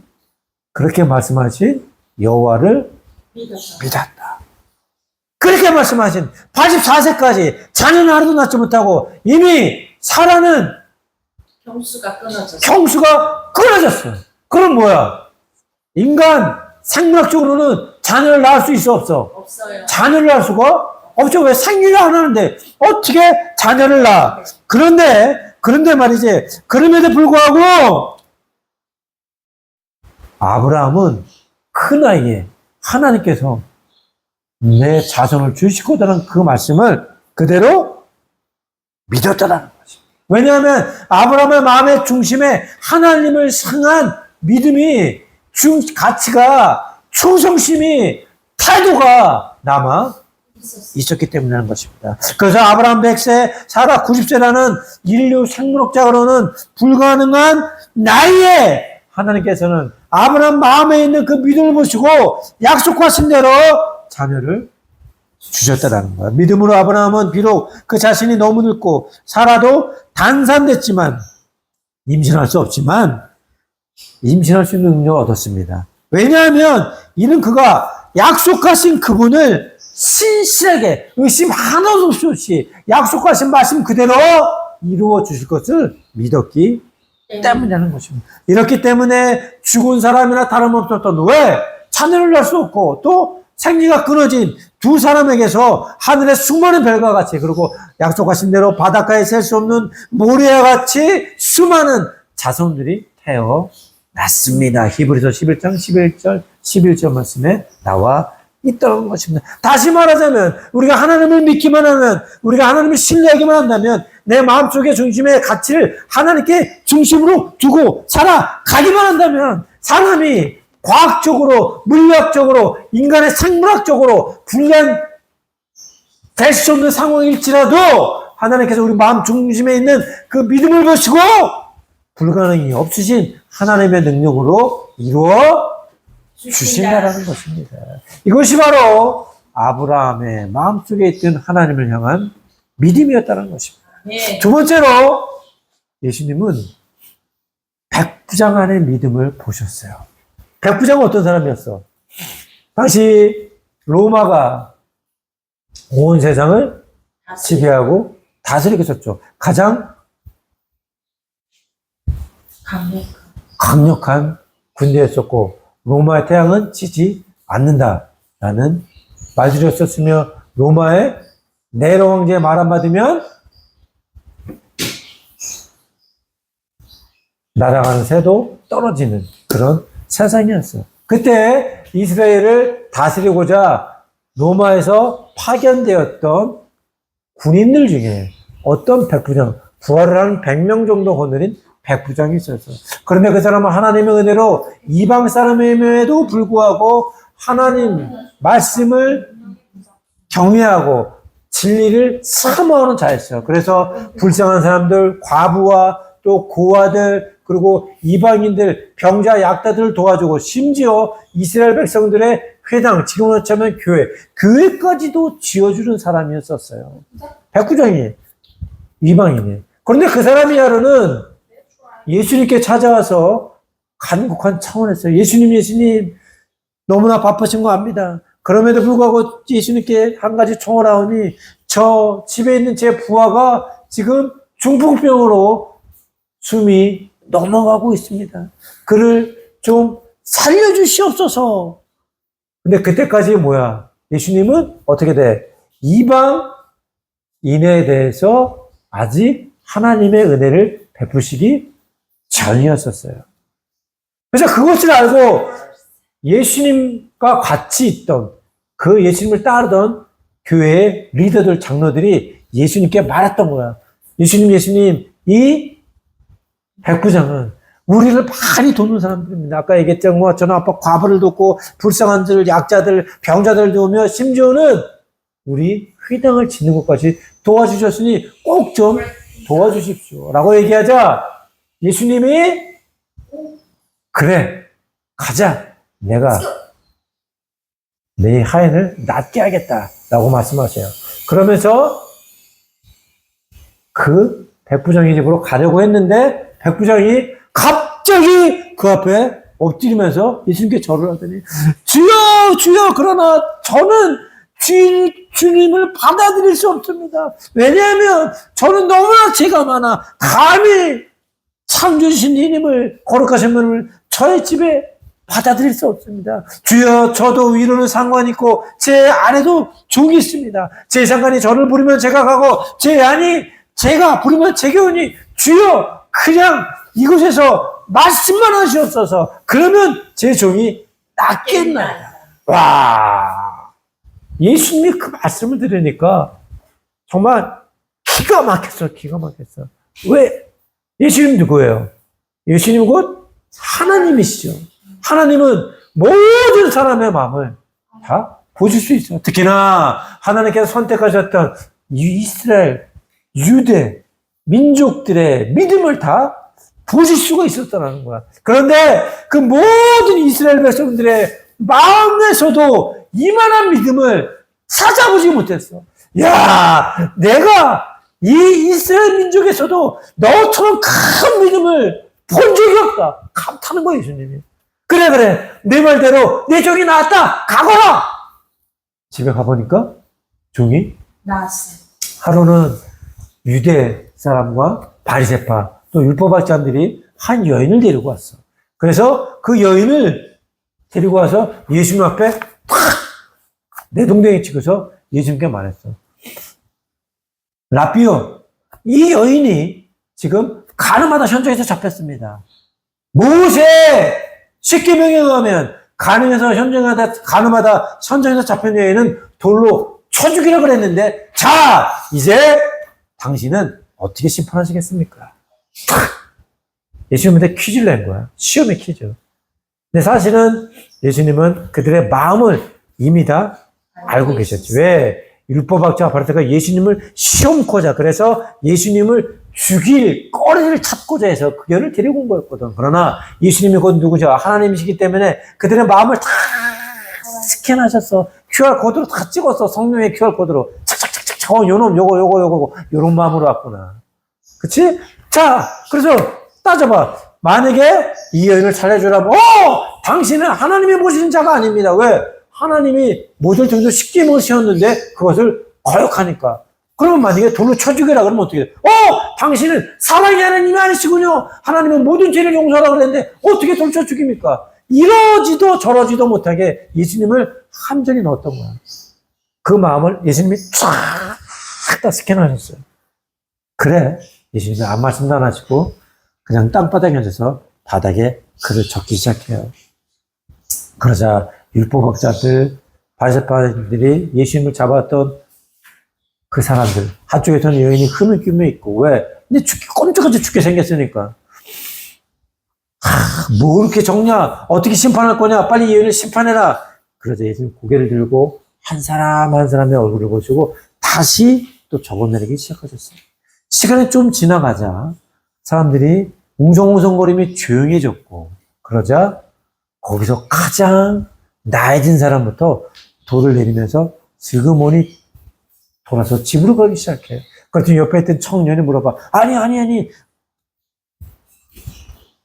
[SPEAKER 1] 그렇게 말씀하신 여호와를 믿었다. 그렇게 말씀하신 84세까지 자녀는 하나도 낳지 못하고 이미 사라는
[SPEAKER 2] 경수가
[SPEAKER 1] 끊어졌어요. 그럼 뭐야? 인간 생물학적으로는 자녀를 낳을 수 있어 없어?
[SPEAKER 2] 없어요.
[SPEAKER 1] 자녀를 낳을 수가 없죠. 왜 생리를 안 하는데 어떻게 자녀를 낳아? 그런데 말이지. 그럼에도 불구하고 아브라함은 큰 나이에 하나님께서 내 자손을 주실 거다라는 그 말씀을 그대로 믿었다라는 거지. 왜냐하면 아브라함의 마음의 중심에 하나님을 향한 믿음이 가치가 충성심이 태도가 남아 있었기 때문이라는 것입니다. 그래서 아브라함 100세, 사라 90세라는 인류 생물학적으로는 불가능한 나이에 하나님께서는 아브라함 마음에 있는 그 믿음을 보시고 약속하신 대로 자녀를 주셨다라는 거야. 믿음으로 아브라함은 비록 그 자신이 너무 늙고 사라도 단산됐지만 임신할 수 없지만 임신할 수 있는 능력을 얻었습니다. 왜냐하면 이는 그가 약속하신 그분을 신실하게 의심 하나도 없이 약속하신 말씀 그대로 이루어 주실 것을 믿었기 때문이라는 것입니다. 이렇기 때문에 죽은 사람이나 다름없었던 왜 자녀를 낳을 수 없고 또 생리가 끊어진 두 사람에게서 하늘의 수많은 별과 같이 그리고 약속하신 대로 바닷가에 셀 수 없는 모래와 같이 수많은 자손들이 태어났습니다. 히브리서 11장 11절 말씀에 나와 있던 것입니다. 다시 말하자면 우리가 하나님을 믿기만 하면 우리가 하나님을 신뢰하기만 한다면 내 마음속의 중심의 가치를 하나님께 중심으로 두고 살아가기만 한다면 사람이 과학적으로 물리학적으로 인간의 생물학적으로 불리한 될 수 없는 상황일지라도 하나님께서 우리 마음 중심에 있는 그 믿음을 보시고 불가능이 없으신 하나님의 능력으로 이루어 주신다라는 것입니다. 이것이 바로 아브라함의 마음속에 있던 하나님을 향한 믿음이었다는 것입니다.
[SPEAKER 2] 네.
[SPEAKER 1] 두 번째로 예수님은 백부장 안의 믿음을 보셨어요. 백부장은 어떤 사람이었어? 당시 로마가 온 세상을 지배하고 다스리고 있었죠. 가장 강력한 군대였었고 로마의 태양은 지지 않는다라는 말들이 썼으며 로마의 네로 황제의 말 한마디면 날아가는 새도 떨어지는 그런 세상이었어요. 그때 이스라엘을 다스리고자 로마에서 파견되었던 군인들 중에 어떤 백부장, 부활을 한 100명 정도 거느린 백부장이 있었어요. 그런데 그 사람은 하나님의 은혜로 이방 사람임에도 불구하고 하나님 말씀을 경외하고 진리를 사모하는 자였어요. 그래서 불쌍한 사람들, 과부와 또 고아들, 그리고 이방인들, 병자, 약자들을 도와주고 심지어 이스라엘 백성들의 회당, 지금으로 치면 교회까지도 지어주는 사람이었었어요. 백부장이 이방인이. 그런데 그 사람이 하루는 예수님께 찾아와서 간곡한 차원에서 예수님 너무나 바쁘신 거 압니다. 그럼에도 불구하고 예수님께 한 가지 청하라오니 저 집에 있는 제 부하가 지금 중풍병으로 숨이 넘어가고 있습니다. 그를 좀 살려주시옵소서. 근데 그때까지 뭐야? 예수님은 어떻게 돼? 이방인에 대해서 아직 하나님의 은혜를 베푸시기 전이었었어요. 그래서 그것을 알고 예수님과 같이 있던 그 예수님을 따르던 교회의 리더들, 장로들이 예수님께 말했던 거야. 예수님, 이 백부장은 우리를 많이 돕는 사람들입니다. 아까 얘기했던 것처럼 아빠 과부를 돕고 불쌍한들, 약자들, 병자들 도우며 심지어는 우리 회당을 짓는 것까지 도와주셨으니 꼭 좀 도와주십시오. 라고 얘기하자 예수님이 그래 가자 내가 내 하인을 낫게 하겠다 라고 말씀하세요. 그러면서 그 백부장의 집으로 가려고 했는데 백부장이 갑자기 그 앞에 엎드리면서 예수님께 절을 하더니 주여 그러나 저는 주님을 받아들일 수 없습니다. 왜냐하면 저는 너무나 죄가 많아 감히 창조주신 이님을 거룩하신 분을 저의 집에 받아들일 수 없습니다. 주여 저도 위로는 상관이 있고 제 아래도 종이 있습니다. 제 상관이 저를 부르면 제가 가고 제 아니 제가 부르면 제게 오니 주여 그냥 이곳에서 말씀만 하시옵소서. 그러면 제 종이 낫겠나요? 와 예수님이 그 말씀을 들으니까 정말 기가 막혔어. 왜? 예수님 누구예요? 예수님 곧 하나님이시죠. 하나님은 모든 사람의 마음을 다 보실 수 있어요. 특히나 하나님께서 선택하셨던 이스라엘, 유대, 민족들의 믿음을 다 보실 수가 있었다는 거야. 그런데 그 모든 이스라엘 백성들의 마음에서도 이만한 믿음을 찾아보지 못했어. 야, 내가 이 이스라엘 민족에서도 너처럼 큰 믿음을 본 적이 없다. 감탄한 거예요, 예수님이. 그래. 내 말대로 내 종이 나왔다. 가거라. 집에 가보니까 종이
[SPEAKER 2] 나왔어요.
[SPEAKER 1] 하루는 유대 사람과 바리새파 또 율법학자들이 한 여인을 데리고 왔어. 그래서 그 여인을 데리고 와서 예수님 앞에 탁 내동댕이 치고서 예수님께 말했어. 라비오, 이 여인이 지금 가늠하다 현장에서 잡혔습니다. 모세 십계명에 의하면 가늠하다 현장에서 잡힌 여인은 돌로 쳐 죽이라 그랬는데, 자, 이제 당신은 어떻게 심판하시겠습니까? 예수님한테 퀴즈를 낸 거야. 시험의 퀴즈. 근데 사실은 예수님은 그들의 마음을 이미 다 알고 계셨지. 왜? 율법학자 바리새가 예수님을 시험코자, 그래서 예수님을 죽일 거리를 찾고자 해서 그 여를 데리고 온 거였거든. 그러나 예수님이 곧 누구죠? 하나님이시기 때문에 그들의 마음을 다 스캔하셨어. QR코드로 다 찍었어. 성령의 QR코드로. 착착착착. 요놈, 요런 마음으로 왔구나. 그치? 자, 그래서 따져봐. 만약에 이 여인을 살려주라면, 당신은 하나님이 보시는 자가 아닙니다. 왜? 하나님이 모든 정도 십계명을 세웠는데 그것을 거역하니까. 그러면 만약에 돌로 쳐 죽여라 그러면 어떻게 돼? 당신은 사랑의 하나님이 아니시군요. 하나님은 모든 죄를 용서하라 그랬는데 어떻게 돌로 쳐 죽입니까? 이러지도 저러지도 못하게 예수님을 함정에 넣었던 거야. 그 마음을 예수님이 쫙 다 스캔하셨어요. 그래, 예수님이 아무 말씀도 안 하시고 그냥 땅바닥에 앉아서 바닥에 글을 적기 시작해요. 그러자 율법학자들, 바리새파들이 예수님을 잡았던 그 사람들, 한쪽에서는 여인이 흐느끼며 있고, 왜? 근데 꼼짝없이 죽게 생겼으니까. 뭐 그렇게 적냐? 어떻게 심판할 거냐? 빨리 이 여인을 심판해라. 그러자 예수님 고개를 들고 한 사람 한 사람의 얼굴을 보시고 다시 또 적어내리기 시작하셨어요. 시간이 좀 지나가자 사람들이 웅성웅성거림이 조용해졌고, 그러자 거기서 가장 나해진 사람부터 돌을 내리면서 슬그머니 돌아서 집으로 가기 시작해요. 그랬더니 옆에 있던 청년이 물어봐. 아니.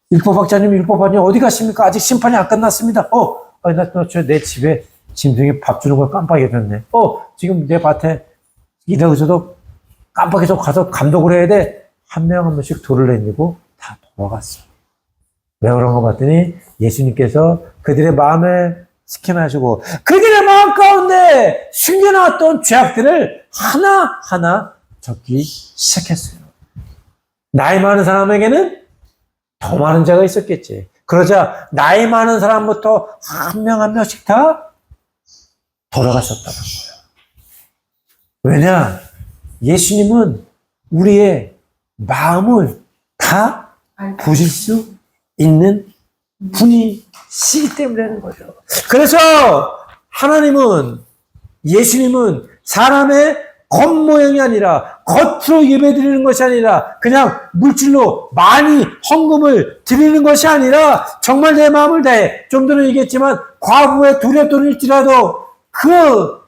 [SPEAKER 1] 율법학자님 어디 가십니까? 아직 심판이 안 끝났습니다. 내 집에 짐승이 밥 주는 걸 깜빡 잊었네. 지금 내 밭에 일하고 있어도 깜빡해서 가서 감독을 해야 돼. 한 명 한 명씩 돌을 내리고 다 돌아갔어. 왜 그런 거 봤더니 예수님께서 그들의 마음에 스캔하시고 그들의 마음 가운데 숨겨놨던 죄악들을 하나하나 적기 시작했어요. 나이 많은 사람에게는 더 많은 죄가 있었겠지. 그러자 나이 많은 사람부터 한 명 한 명씩 다 돌아가셨다는 거예요. 왜냐? 예수님은 우리의 마음을 다 보실 수 있는 분이시기 때문이라는 거죠. 그래서 하나님은, 예수님은 사람의 겉모양이 아니라, 겉으로 예배드리는 것이 아니라, 그냥 물질로 많이 헌금을 드리는 것이 아니라, 정말 내 마음을 다해, 좀 전에 얘기했지만 과부의 두렵돈일지라도 그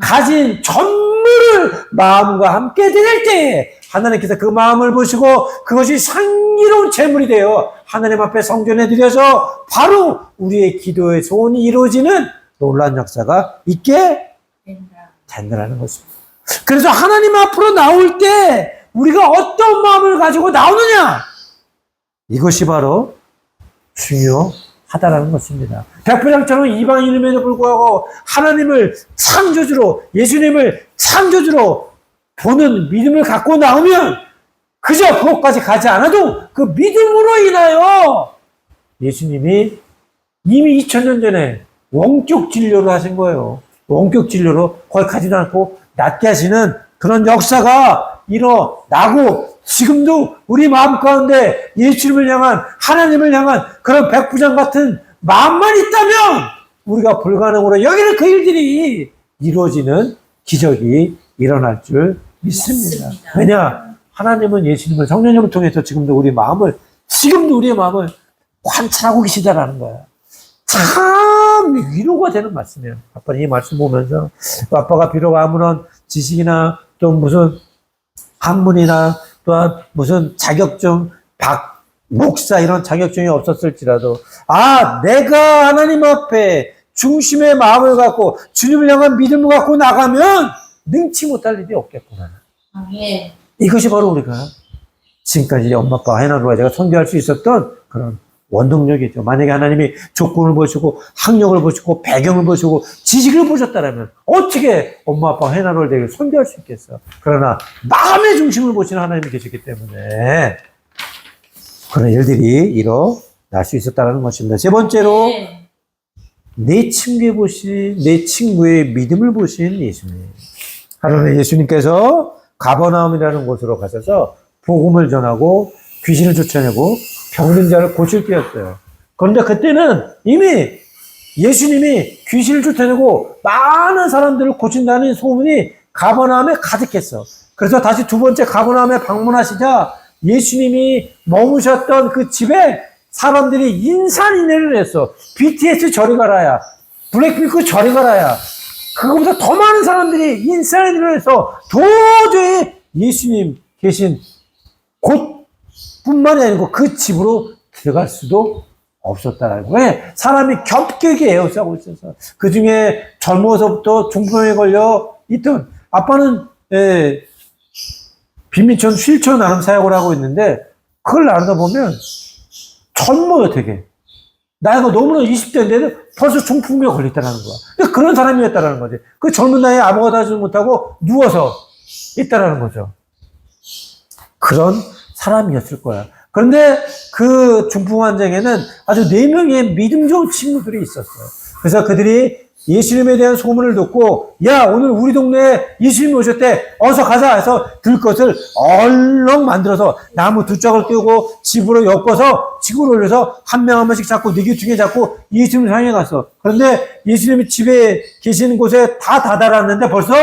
[SPEAKER 1] 가진 전부를 마음과 함께 드릴 때에 하나님께서 그 마음을 보시고 그것이 향기로운 제물이 되어 하나님 앞에 성전에 드려서 바로 우리의 기도의 소원이 이루어지는 놀라운 역사가 있게 된다는 것입니다. 그래서 하나님 앞으로 나올 때 우리가 어떤 마음을 가지고 나오느냐, 이것이 바로 중요하다는 것입니다. 백부장처럼 이방인임에도 불구하고 하나님을 창조주로, 예수님을 창조주로 보는 믿음을 갖고 나오면 그저 그것까지 가지 않아도 그 믿음으로 인하여 예수님이 이미 2000년 전에 원격 진료를 하신 거예요. 원격 진료로 거기 가지도 않고 낫게 하시는 그런 역사가 일어나고, 지금도 우리 마음 가운데 예수님을 향한, 하나님을 향한 그런 백부장 같은 마음만 있다면 우리가 불가능으로 여기는 그 일들이 이루어지는 기적이 일어날 줄 믿습니다. 왜냐? 하나님은 예수님을, 성령님을 통해서 지금도 우리의 마음을 관찰하고 계시다라는 거야. 참 위로가 되는 말씀이에요. 아빠는 이 말씀 보면서, 아빠가 비록 아무런 지식이나 또 무슨 학문이나 또한 무슨 자격증, 목사 이런 자격증이 없었을지라도, 내가 하나님 앞에 중심의 마음을 갖고 주님을 향한 믿음을 갖고 나가면 능치 못할 일이 없겠구나. 이것이 바로 우리가 지금까지 엄마 아빠 해나루와 제가 선교할 수 있었던 그런 원동력이죠. 만약에 하나님이 조건을 보시고 학력을 보시고 배경을 보시고 지식을 보셨다면 어떻게 엄마 아빠가 해나를 되게 손대할 수 있겠어. 그러나 마음의 중심을 보시는 하나님이 계시기 때문에 그런 일들이 일어날 수 있었다는 것입니다. 세 번째로
[SPEAKER 2] 네.
[SPEAKER 1] 내 친구의 믿음을 보신 예수님. 하루는 예수님께서 가버나움이라는 곳으로 가셔서 복음을 전하고 귀신을 쫓아내고 병든 자를 고칠 때였어요. 그런데 그때는 이미 예수님이 귀신을 쫓아내고 많은 사람들을 고친다는 소문이 가버나움에 가득했어. 그래서 다시 두 번째 가버나움에 방문하시자 예수님이 머무셨던 그 집에 사람들이 인산인해를 했어. BTS 저리 가라야. 블랙핑크 저리 가라야. 그거보다 더 많은 사람들이 인산인해를 해서 도저히 예수님 계신 곳뿐만이 아니고 그 집으로 들어갈 수도 없었다라는 거예요. 왜? 사람이 겹겹이 에워싸고 있어서. 그 중에 젊어서부터 중풍에 걸려 있던 아빠는 빈민촌 휠체어 나름 사역을 하고 있는데 그걸 나누다 보면 젊어요 되게. 나이가 너무나 20대인데 벌써 중풍에 걸렸다는 거야. 근데 그런 사람이었다는 거지. 그 젊은 나이에 아무것도 하지 못하고 누워서 있다는 거죠. 그런 사람이었을 거야. 그런데 그 중풍 환자에게는 아주 4명의 믿음 좋은 친구들이 있었어요. 그래서 그들이 예수님에 대한 소문을 듣고 야 오늘 우리 동네에 예수님이 오셨대 어서 가자 해서 들것을 얼렁 만들어서 나무 두 짝을 띄우고 집으로 엮어서 집으로 올려서 한 명 한 명씩 잡고 느기퉁에 잡고 예수님을 향해 갔어. 그런데 예수님이 집에 계시는 곳에 다 다다랐는데 벌써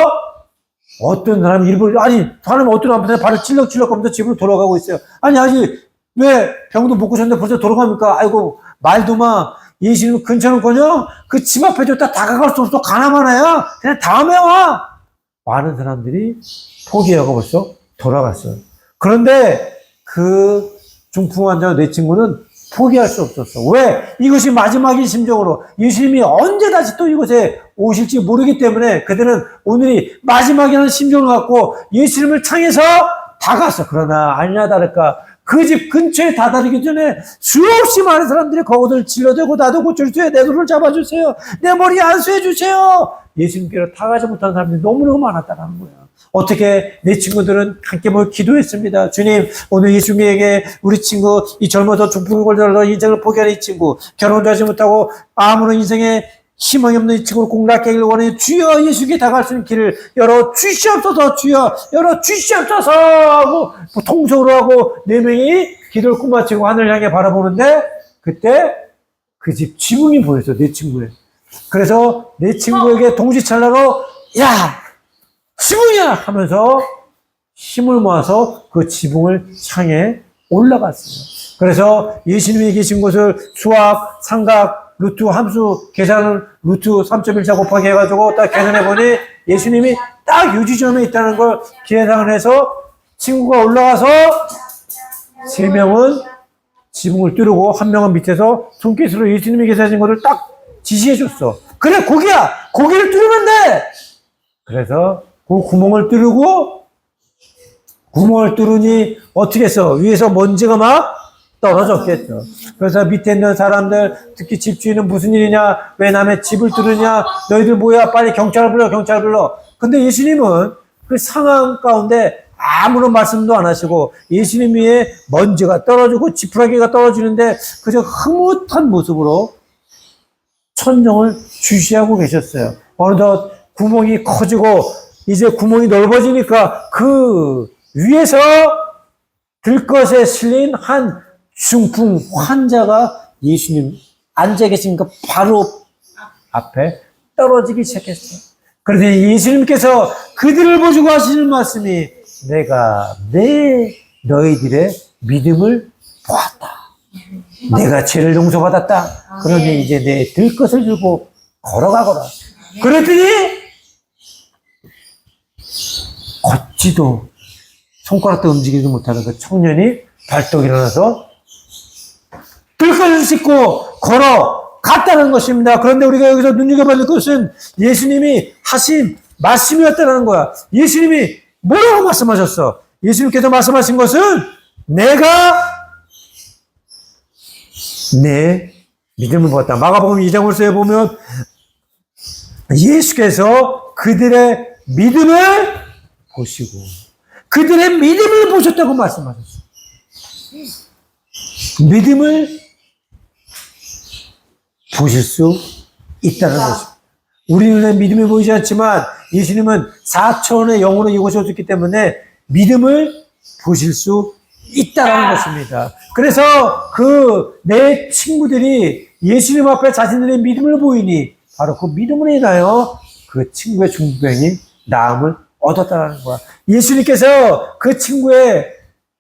[SPEAKER 1] 어떤 사람이 일부러 사람이 어떤 남편에 발을 찔럭찔럭 하면서 집으로 돌아가고 있어요. 아니 아직 왜 병도 못 고쳤는데 벌써 돌아갑니까? 아이고 말도 마. 예수님 근처는커녕 그 집 앞에 줬다 다가갈 수 없어. 가나마나야. 그냥 다음에 와. 많은 사람들이 포기하고 벌써 돌아갔어요. 그런데 그 중풍 환자 내 친구는 포기할 수 없었어. 왜? 이것이 마지막인 심정으로 예수님이 언제 다시 또 이곳에 오실지 모르기 때문에 그들은 오늘이 마지막이라는 심정을 갖고 예수님을 향해서 다갔어. 그러나 아니나 다를까 그 집 근처에 다다르기 전에 수없이 많은 사람들이 거기를 질러대고 나도 고쳐주세요. 내 손을 잡아주세요. 내 머리 안수해주세요. 예수님께로 다가지 못한 사람들이 너무너무 많았다는 거야. 어떻게 내 친구들은 함께 모여 기도했습니다. 주님 오늘 예수님에게 우리 친구 이 젊어서 중풍에 걸려서 인생을 포기하는 이 친구 결혼도 하지 못하고 아무런 인생에 희망이 없는 이 친구를 꼭 낫게 하기를 원해 주여 예수께 다가갈 수 있는 길을 열어 주시옵소서 주여 열어 주시옵소서 하고 통성으로 하고 4명이 기도를 끝마치고 하늘을 향해 바라보는데 그때 그 집 지붕이 보였어. 내 친구에. 그래서 내 친구에게 동시찰나로 야 지붕이야 하면서 힘을 모아서 그 지붕을 향해 올라갔어요. 그래서 예수님이 계신 곳을 수학, 삼각, 루트 함수 계산을 루트 3.14 곱하기 해가지고 딱 계산해 보니 예수님이 딱 요 지점에 있다는 걸 계산을 해서 친구가 올라가서 3명은 지붕을 뚫고 1명은 밑에서 손깃으로 예수님이 계산하신 것을 딱 지시해 줬어. 그래 고기야 고기를 뚫으면 돼. 그래서 그 구멍을 뚫으니 어떻게 했어? 위에서 먼지가 막 떨어졌겠죠. 그래서 밑에 있는 사람들, 특히 집주인은 무슨 일이냐? 왜 남의 집을 뚫으냐? 너희들 뭐야? 빨리 경찰을 불러, 경찰을 불러. 근데 예수님은 그 상황 가운데 아무런 말씀도 안 하시고 예수님 위에 먼지가 떨어지고 지푸라기가 떨어지는데 그저 흐뭇한 모습으로 천정을 주시하고 계셨어요. 어느덧 구멍이 커지고 이제 구멍이 넓어지니까 그 위에서 들것에 실린 한 중풍 환자가 예수님 앉아 계신 그 바로 앞에 떨어지기 시작했어요. 그런데 예수님께서 그들을 보시고 하시는 말씀이 내가 너희들의 믿음을 보았다. 내가 죄를 용서받았다. 그러니 이제 내 들것을 들고 걸어가거라. 그랬더니 걷지도 손가락도 움직이지 못하는 그 청년이 발떡 일어나서 들것을 싣고 걸어갔다는 것입니다. 그런데 우리가 여기서 눈여겨봐야 될 것은 예수님이 하신 말씀이었다는 거야. 예수님이 뭐라고 말씀하셨어? 예수님께서 말씀하신 것은 내가 내 믿음을 보았다. 마가복음 2장으로서에 보면 예수께서 그들의 믿음을 보시고 그들의 믿음을 보셨다고 말씀하셨어요. 믿음을 보실 수 있다는 것입니다. 우리는 믿음이 보이지 않지만 예수님은 4천원의 영으로 이곳에 오셨기 때문에 믿음을 보실 수 있다는 것입니다. 그래서 내 친구들이 예수님 앞에 자신들의 믿음을 보이니 바로 그 믿음으로 인하여 그 친구의 중병이 나음을 얻었다는 거야. 예수님께서 그 친구의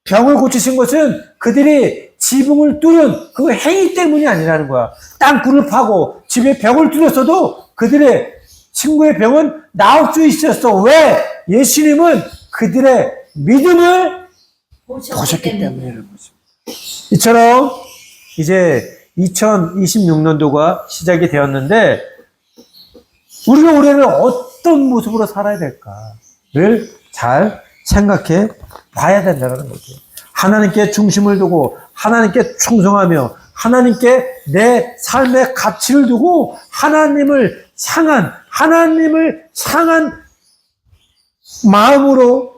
[SPEAKER 1] 병을 고치신 것은 그들이 지붕을 뚫은 그 행위 때문이 아니라는 거야. 땅굴을 파고 집에 벽을 뚫었어도 그들의 친구의 병은 나을 수 있었어. 왜? 예수님은 그들의 믿음을 보셨기 때문이라는 거죠. 이처럼 이제 2026년도가 시작이 되었는데 우리가 올해는 어떤 모습으로 살아야 될까를 잘 생각해 봐야 된다는 거죠. 하나님께 중심을 두고 하나님께 충성하며 하나님께 내 삶의 가치를 두고 하나님을 향한 마음으로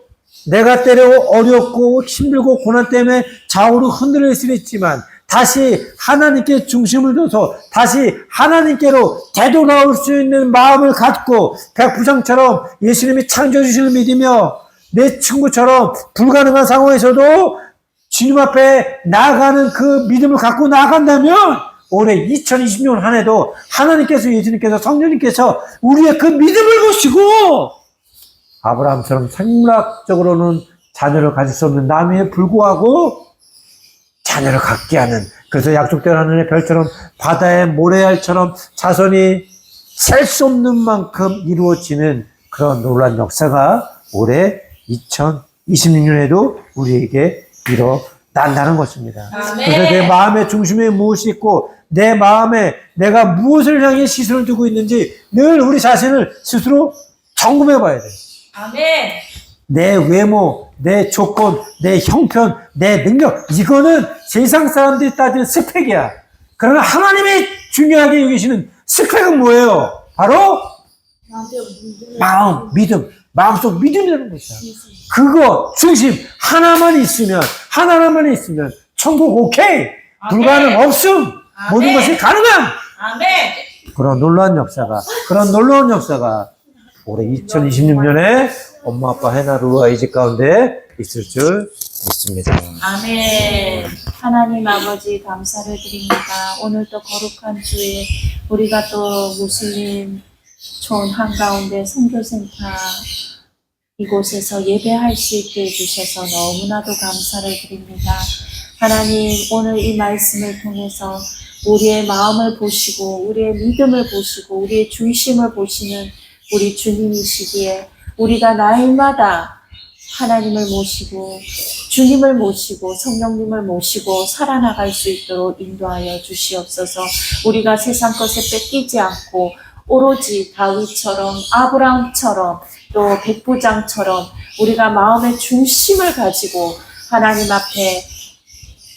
[SPEAKER 1] 내가 때로 어렵고 힘들고 고난 때문에 좌우로 흔들릴 수는 있지만 다시 하나님께 중심을 둬서 다시 하나님께로 되돌아올 수 있는 마음을 갖고 백부장처럼 예수님이 창조해 주시는 믿으며 내 친구처럼 불가능한 상황에서도 주님 앞에 나아가는 그 믿음을 갖고 나아간다면 올해 2020년 한 해도 하나님께서 예수님께서 성령님께서 우리의 그 믿음을 보시고 아브라함처럼 생물학적으로는 자녀를 가질 수 없는 남에 불구하고 자녀를 갖게 하는, 그래서 약속된 하늘의 별처럼 바다의 모래알처럼 자손이 셀 수 없는 만큼 이루어지는 그런 놀라운 역사가 올해 2026년에도 우리에게 일어난다는 것입니다.
[SPEAKER 2] 아멘.
[SPEAKER 1] 그래서 내 마음의 중심에 무엇이 있고 내 마음에 내가 무엇을 향해 시선을 두고 있는지 늘 우리 자신을 스스로 점검해 봐야 돼요.
[SPEAKER 2] 아멘.
[SPEAKER 1] 내 외모, 내 조건, 내 형편, 내 능력, 이거는 세상 사람들이 따지는 스펙이야. 그러나 하나님이 중요하게 여기시는 스펙은 뭐예요? 바로 마음, 믿음, 마음속 믿음이라는 것이야. 그거 중심 하나만 있으면 천국 오케이, 불가능 없음, 모든 것이 가능한
[SPEAKER 2] 아멘.
[SPEAKER 1] 그런 놀라운 역사가 올해 2026년에 엄마 아빠 해나 루아 이 집 가운데 있을 줄 믿습니다.
[SPEAKER 2] 아멘.
[SPEAKER 3] 하나님 아버지 감사를 드립니다. 오늘도 거룩한 주에 우리가 또 무슬림 촌 한가운데 선교센터 이곳에서 예배할 수 있게 해주셔서 너무나도 감사를 드립니다. 하나님, 오늘 이 말씀을 통해서 우리의 마음을 보시고 우리의 믿음을 보시고 우리의 중심을 보시는 우리 주님이시기에 우리가 날마다 하나님을 모시고 주님을 모시고 성령님을 모시고 살아나갈 수 있도록 인도하여 주시옵소서. 우리가 세상 것에 뺏기지 않고 오로지 다윗처럼 아브라함처럼 또 백부장처럼 우리가 마음의 중심을 가지고 하나님 앞에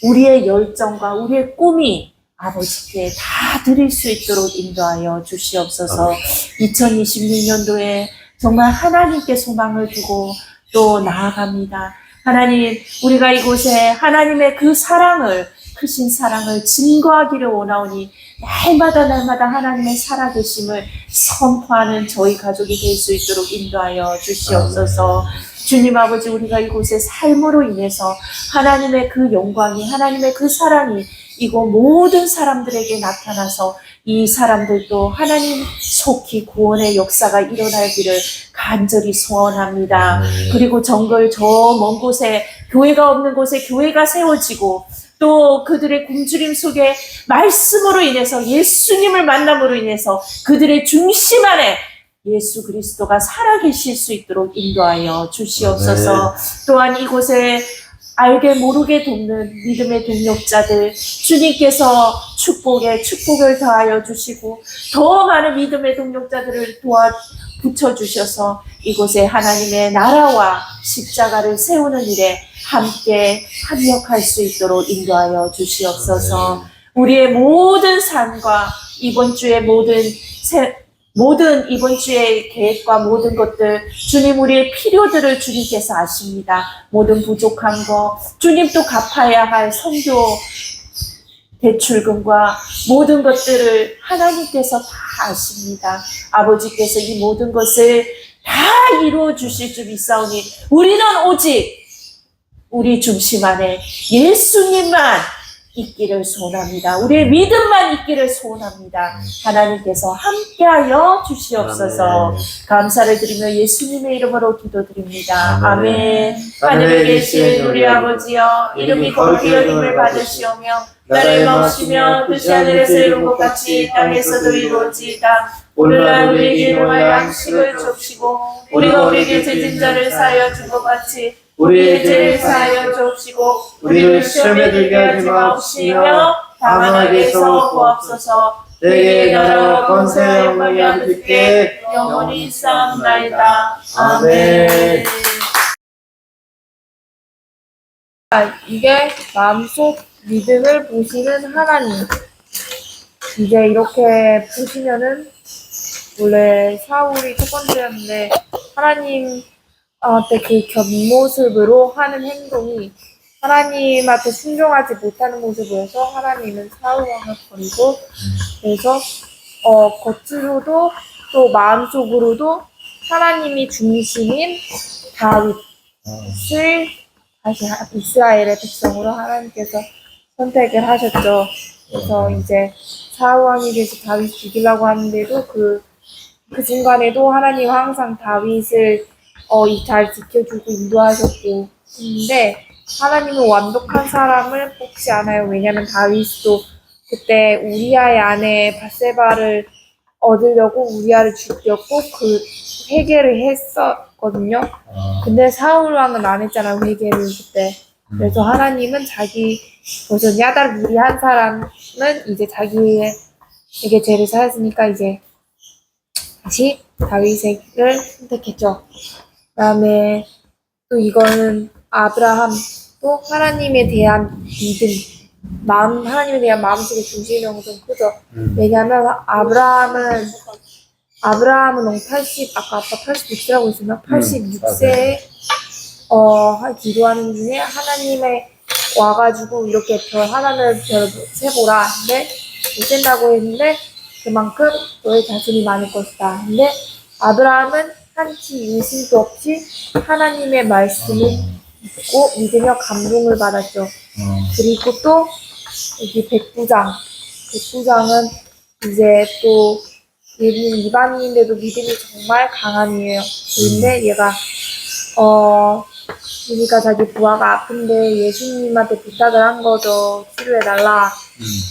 [SPEAKER 3] 우리의 열정과 우리의 꿈이 아버지께 다 드릴 수 있도록 인도하여 주시옵소서. 2026년도에 정말 하나님께 소망을 두고 또 나아갑니다. 하나님, 우리가 이곳에 하나님의 그 사랑을, 크신 사랑을 증거하기를 원하오니 날마다 하나님의 살아계심을 선포하는 저희 가족이 될 수 있도록 인도하여 주시옵소서. 주님 아버지, 우리가 이곳의 삶으로 인해서 하나님의 그 영광이, 하나님의 그 사랑이 이곳 모든 사람들에게 나타나서 이 사람들도 하나님 속히 구원의 역사가 일어나기를 간절히 소원합니다. 그리고 정글 저 먼 곳에 교회가 없는 곳에 교회가 세워지고 또 그들의 굶주림 속에 말씀으로 인해서 예수님을 만남으로 인해서 그들의 중심 안에 예수 그리스도가 살아계실 수 있도록 인도하여 주시옵소서. 또한 이곳에 알게 모르게 돕는 믿음의 동력자들 주님께서 축복을 더하여 주시고 더 많은 믿음의 동력자들을 도와 붙여주셔서 이곳에 하나님의 나라와 십자가를 세우는 일에 함께 합력할 수 있도록 인도하여 주시옵소서.
[SPEAKER 2] 우리의 모든 삶과 이번 주의 모든 이번 주의 계획과 모든 것들, 주님 우리의 필요들을 주님께서 아십니다. 모든 부족한 거, 주님 또 갚아야 할 선교 대출금과 모든 것들을 하나님께서 다 아십니다. 아버지께서 이 모든 것을 다 이루어 주실 줄 믿사오니 우리는 오직 우리 중심 안에 예수님만 있기를 소원합니다. 우리의 믿음만 있기를 소원합니다. 하나님께서 함께하여 주시옵소서. 감사를 드리며 예수님의 이름으로 기도드립니다. 아멘. 하늘에 계신 우리 아버지여, 이름이 거룩히 여김을 받으시오며 나라의 마시며 뜻이 하늘에서 이룬 것 같이 땅에서도 이루어지이다. 오늘날 우리에게 일용할 양식을 줍시고 우리가 우리에게 죄진 자를 사하여 준 것 같이 우리의 죄를 사하여 주옵시고 우리를 시험에 들게 하지 마옵시며 다만 악에서 구하옵소서. 내게 나라와 권세와 영광이 아버지께 영원히 있사옵나이다. 아멘.
[SPEAKER 3] 이게 마음속 믿음을 보시는 하나님. 이제 이렇게 보시면은 원래 사울이 첫 번째였는데 하나님한테 그 겉모습으로 하는 행동이 하나님한테 순종하지 못하는 모습이어서 하나님은 사울 왕을 버리고 그래서 겉으로도 또 마음속으로도 하나님이 중심인 다윗을 다시 이스라엘의 백성으로 하나님께서 선택을 하셨죠. 그래서 이제 사울 왕이 돼서 다윗 죽이려고 하는데도 그 순간에도 하나님 항상 다윗을 잘 지켜주고 인도하셨고 했는데 하나님은 완벽한 사람을 뽑지 않아요. 왜냐하면 다윗도 그때 우리아의 아내 바세바를 얻으려고 우리아를 죽였고 그 회개를 했었거든요. 근데 사울 왕은 안 했잖아요. 회개를 그때. 그래서 하나님은 벌써 야단무리한 사람은 이제 자기에게 죄를 사했으니까 이제 다시 다윗을 선택했죠. 그다음에 또 이거는 아브라함도 하나님에 대한 믿음, 하나님에 대한 마음속의 중심이 엄청 크죠. 왜냐하면 아브라함은 너무 아까 86세라고 했으면 86세에 기도하는 중에 하나님의 와가지고 이렇게 하나님의 별을 세보라. 근데 못 센다고 했는데 그만큼 너의 자손이 많을 것이다. 근데 아브라함은 한치 의심도 없이 하나님의 말씀을 믿고 믿으며 감동을 받았죠. 그리고 또 여기 백부장은 이제 또 얘는 이방인인데도 믿음이 정말 강한 이에요. 그런데 얘가 그러니까 자기 부하가 아픈데 예수님한테 부탁을 한 거죠. 치료해달라.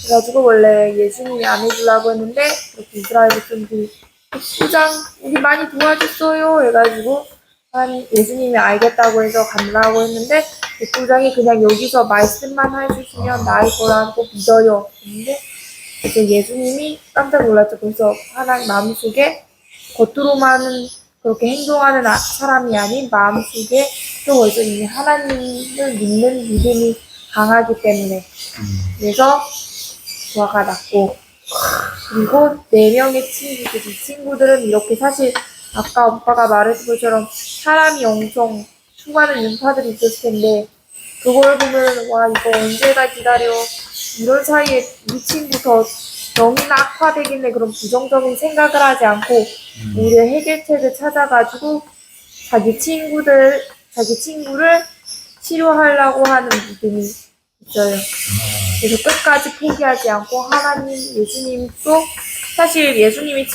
[SPEAKER 3] 그래가지고 원래 예수님이 안 해주려고 했는데 그렇게 이스라엘 백성들이 부장 우리 많이 도와줬어요 해가지고 예수님이 알겠다고 해서 간다고 했는데 부장이 그냥 여기서 말씀만 해주시면 나을 거라고 믿어요. 근데 그래서 예수님이 깜짝 놀랐죠. 그래서 하나님 마음속에 겉으로만은 그렇게 행동하는 사람이 아닌 마음속에 또 벌써 이미 하나님을 믿는 믿음이 강하기 때문에 그래서 부하가 났고 그리고 4명의 친구들은 이렇게 사실 아까 오빠가 말했던 것처럼 사람이 엄청 수많은 인파들이 있었을 텐데 그걸 보면 와 이거 언제가 기다려 이런 사이에 이 친구 더 영이나 악화되겠네 그런 부정적인 생각을 하지 않고 오히려 해결책을 찾아가지고 자기 친구를 치료하려고 하는 믿음이 있어요. 그래서 끝까지 포기하지 않고 예수님도 사실 예수님이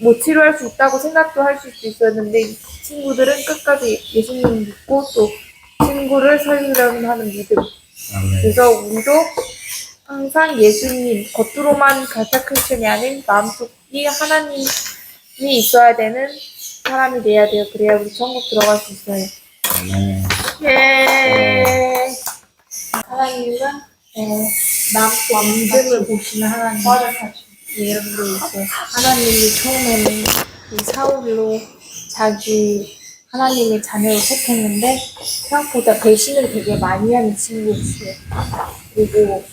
[SPEAKER 3] 못 치료할 수 있다고 생각도 할 수도 있었는데 이 친구들은 끝까지 예수님 믿고 또 친구를 살리려고 하는 믿음. 그래서 우리도 항상 예수님, 겉으로만 가짜 크리스천이 아닌 마음속이 하나님이 있어야 되는 사람이 돼야 돼요. 그래야 우리 천국 들어갈 수 있어요. 예. 하나님은 마음속 믿음을 보시는 하나님. 예언도 있고 하나님이 처음에는 이 사울로 자기 하나님의 자녀로 택했는데 생각보다 배신을 되게 많이 하는 친구였어요. 그리고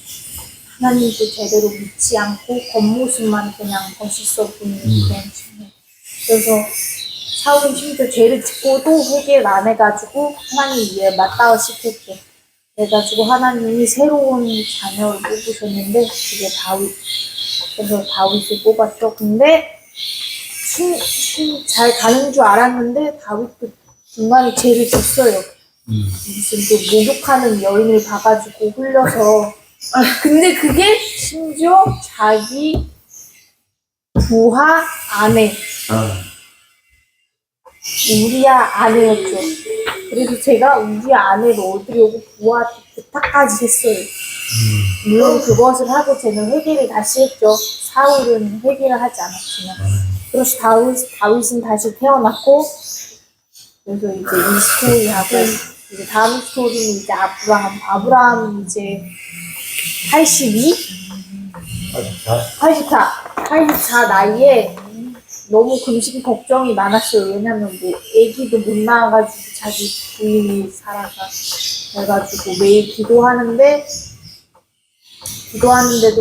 [SPEAKER 4] 하나님도 제대로 믿지 않고 겉모습만 그냥 멋있어 보이는 그런 친구. 그래서 사울은 심지어 죄를 짓고도 회개를 안 해가지고 하나님 위에 맞닿아시켰죠. 그래가지고 하나님이 새로운 자녀를 뽑으셨는데 그게 다윗. 그래서 다윗을 뽑았죠. 근데 잘 가는 줄 알았는데 다윗도 중간에 죄를 졌어요. 무슨 또 목욕하는 여인을 봐가지고 흘려서. 근데 그게 심지어 자기 부하 아내 우리야 아내였죠. 그래서 제가 우리야 아내를 얻으려고 부하한테 부탁까지 했어요. 물론 그것을 하고 저는 회개를 다시 했죠. 사울은 회개를 하지 않았지만. 그래서 다윗은 다시 태어났고, 그래서 이제 이 스토리하고, 이제 다음 스토리는 이제 아브라함이 이제 84 나이에 너무 금식 걱정이 많았어요. 왜냐면 뭐 애기도 못 낳아가지고 자기 부인이 살아가. 그래가지고 매일 기도하는데도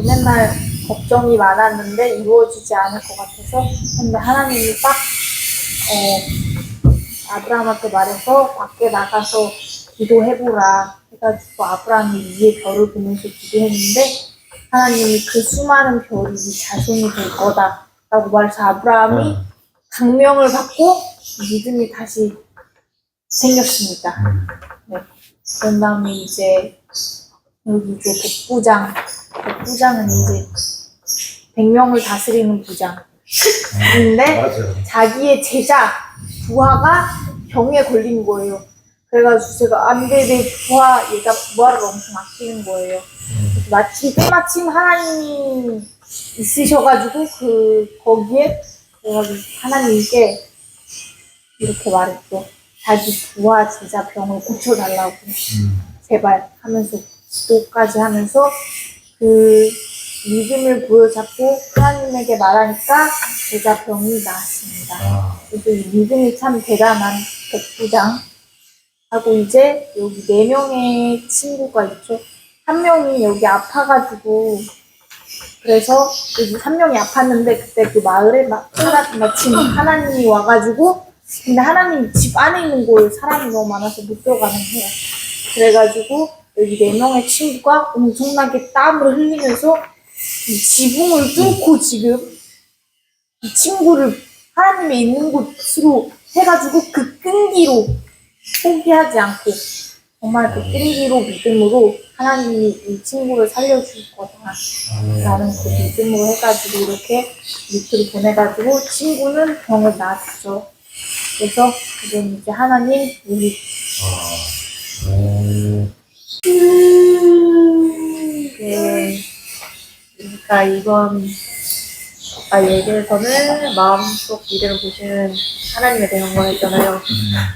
[SPEAKER 4] 맨날 걱정이 많았는데 이루어지지 않을 것 같아서. 근데 하나님이 딱 아브라함한테 말해서 밖에 나가서 기도해보라 해가지고 아브라함이 위에 별을 보면서 기도했는데 하나님이 그 수많은 별이 네 자손이 될 거다 라고 말해서 아브라함이 강명을 받고 믿음이 다시 생겼습니다. 네. 그런 다음에 이제 여기 이제 백부장은 이제 100명을 다스리는 부장인데 자기의 제자 부하가 병에 걸린 거예요. 그래가지고 제가 안돼 내 부하 얘가 부하를 엄청 아끼는 거예요. 때마침 하나님이 있으셔가지고 거기에 그래가지고 하나님께 이렇게 말했죠. 자기 부하 제자 병을 고쳐달라고 제발 하면서 기도까지 하면서 그 믿음을 부여잡고 하나님에게 말하니까 제자 병이 나았습니다. 그래서 이 믿음이 참 대단한 백부장. 하고 이제 여기 4명의 친구가 있죠. 한 명이 여기 아파가지고 그래서 여기 3명이 아팠는데 그때 그 마을에 마침 하나님이 와가지고 근데 하나님 집 안에 있는 거예요. 사람이 너무 많아서 못 들어가는 해요. 그래가지고 여기 4명의 친구가 엄청나게 땀을 흘리면서 이 지붕을 뚫고 지금 이 친구를 하나님의 있는 곳으로 해가지고 그 끈기로 포기하지 않고 정말 그 끈기로 믿음으로 하나님이 이 친구를 살려줄 거다라는 그 믿음으로 해가지고 이렇게 밑으로 보내가지고 친구는 병을 나았죠. 그래서 지금 이제 하나님 우리 네. 그러니까 이번 얘기에서는 마음속 미래를 보시는 하나님에 대한 거였잖아요.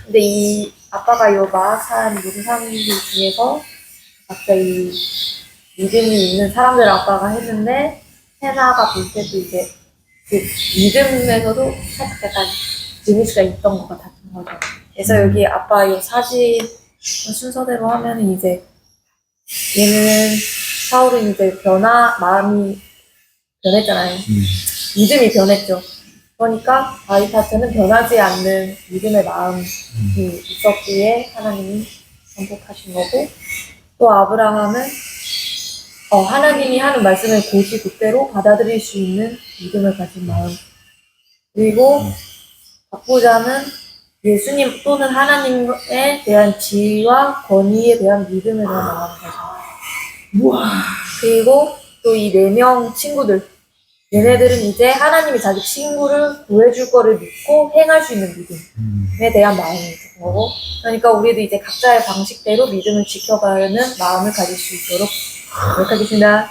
[SPEAKER 4] 근데 이 아빠가 이 마하산 모든 사람들 중에서 각자 이 믿음이 있는 사람들 아빠가 했는데 헤나가 볼 때도 이제 그 믿음에서도 살짝 약간 리미스가 있던 것 같았던 거죠. 그래서 여기 아빠 이 사진 순서대로 하면 이제 얘는 사울은 이제 마음이 변했잖아요. 믿음이 변했죠. 그러니까 다윗한테는 변하지 않는 믿음의 마음이 있었기에 하나님이 선택하신 거고, 또 아브라함은 하나님이 하는 말씀을 곧이 그대로 받아들일 수 있는 믿음을 가진 마음. 그리고 박부자는 예수님 또는 하나님에 대한 지위와 권위에 대한 믿음에 대한 마음을 가진. 그리고 또 이 4명 친구들, 얘네들은 이제 하나님이 자기 친구를 구해줄 거를 믿고 행할 수 있는 믿음에 대한 마음이 있는 거고, 그러니까 우리도 이제 각자의 방식대로 믿음을 지켜가는 마음을 가질 수 있도록 노력하겠습니다.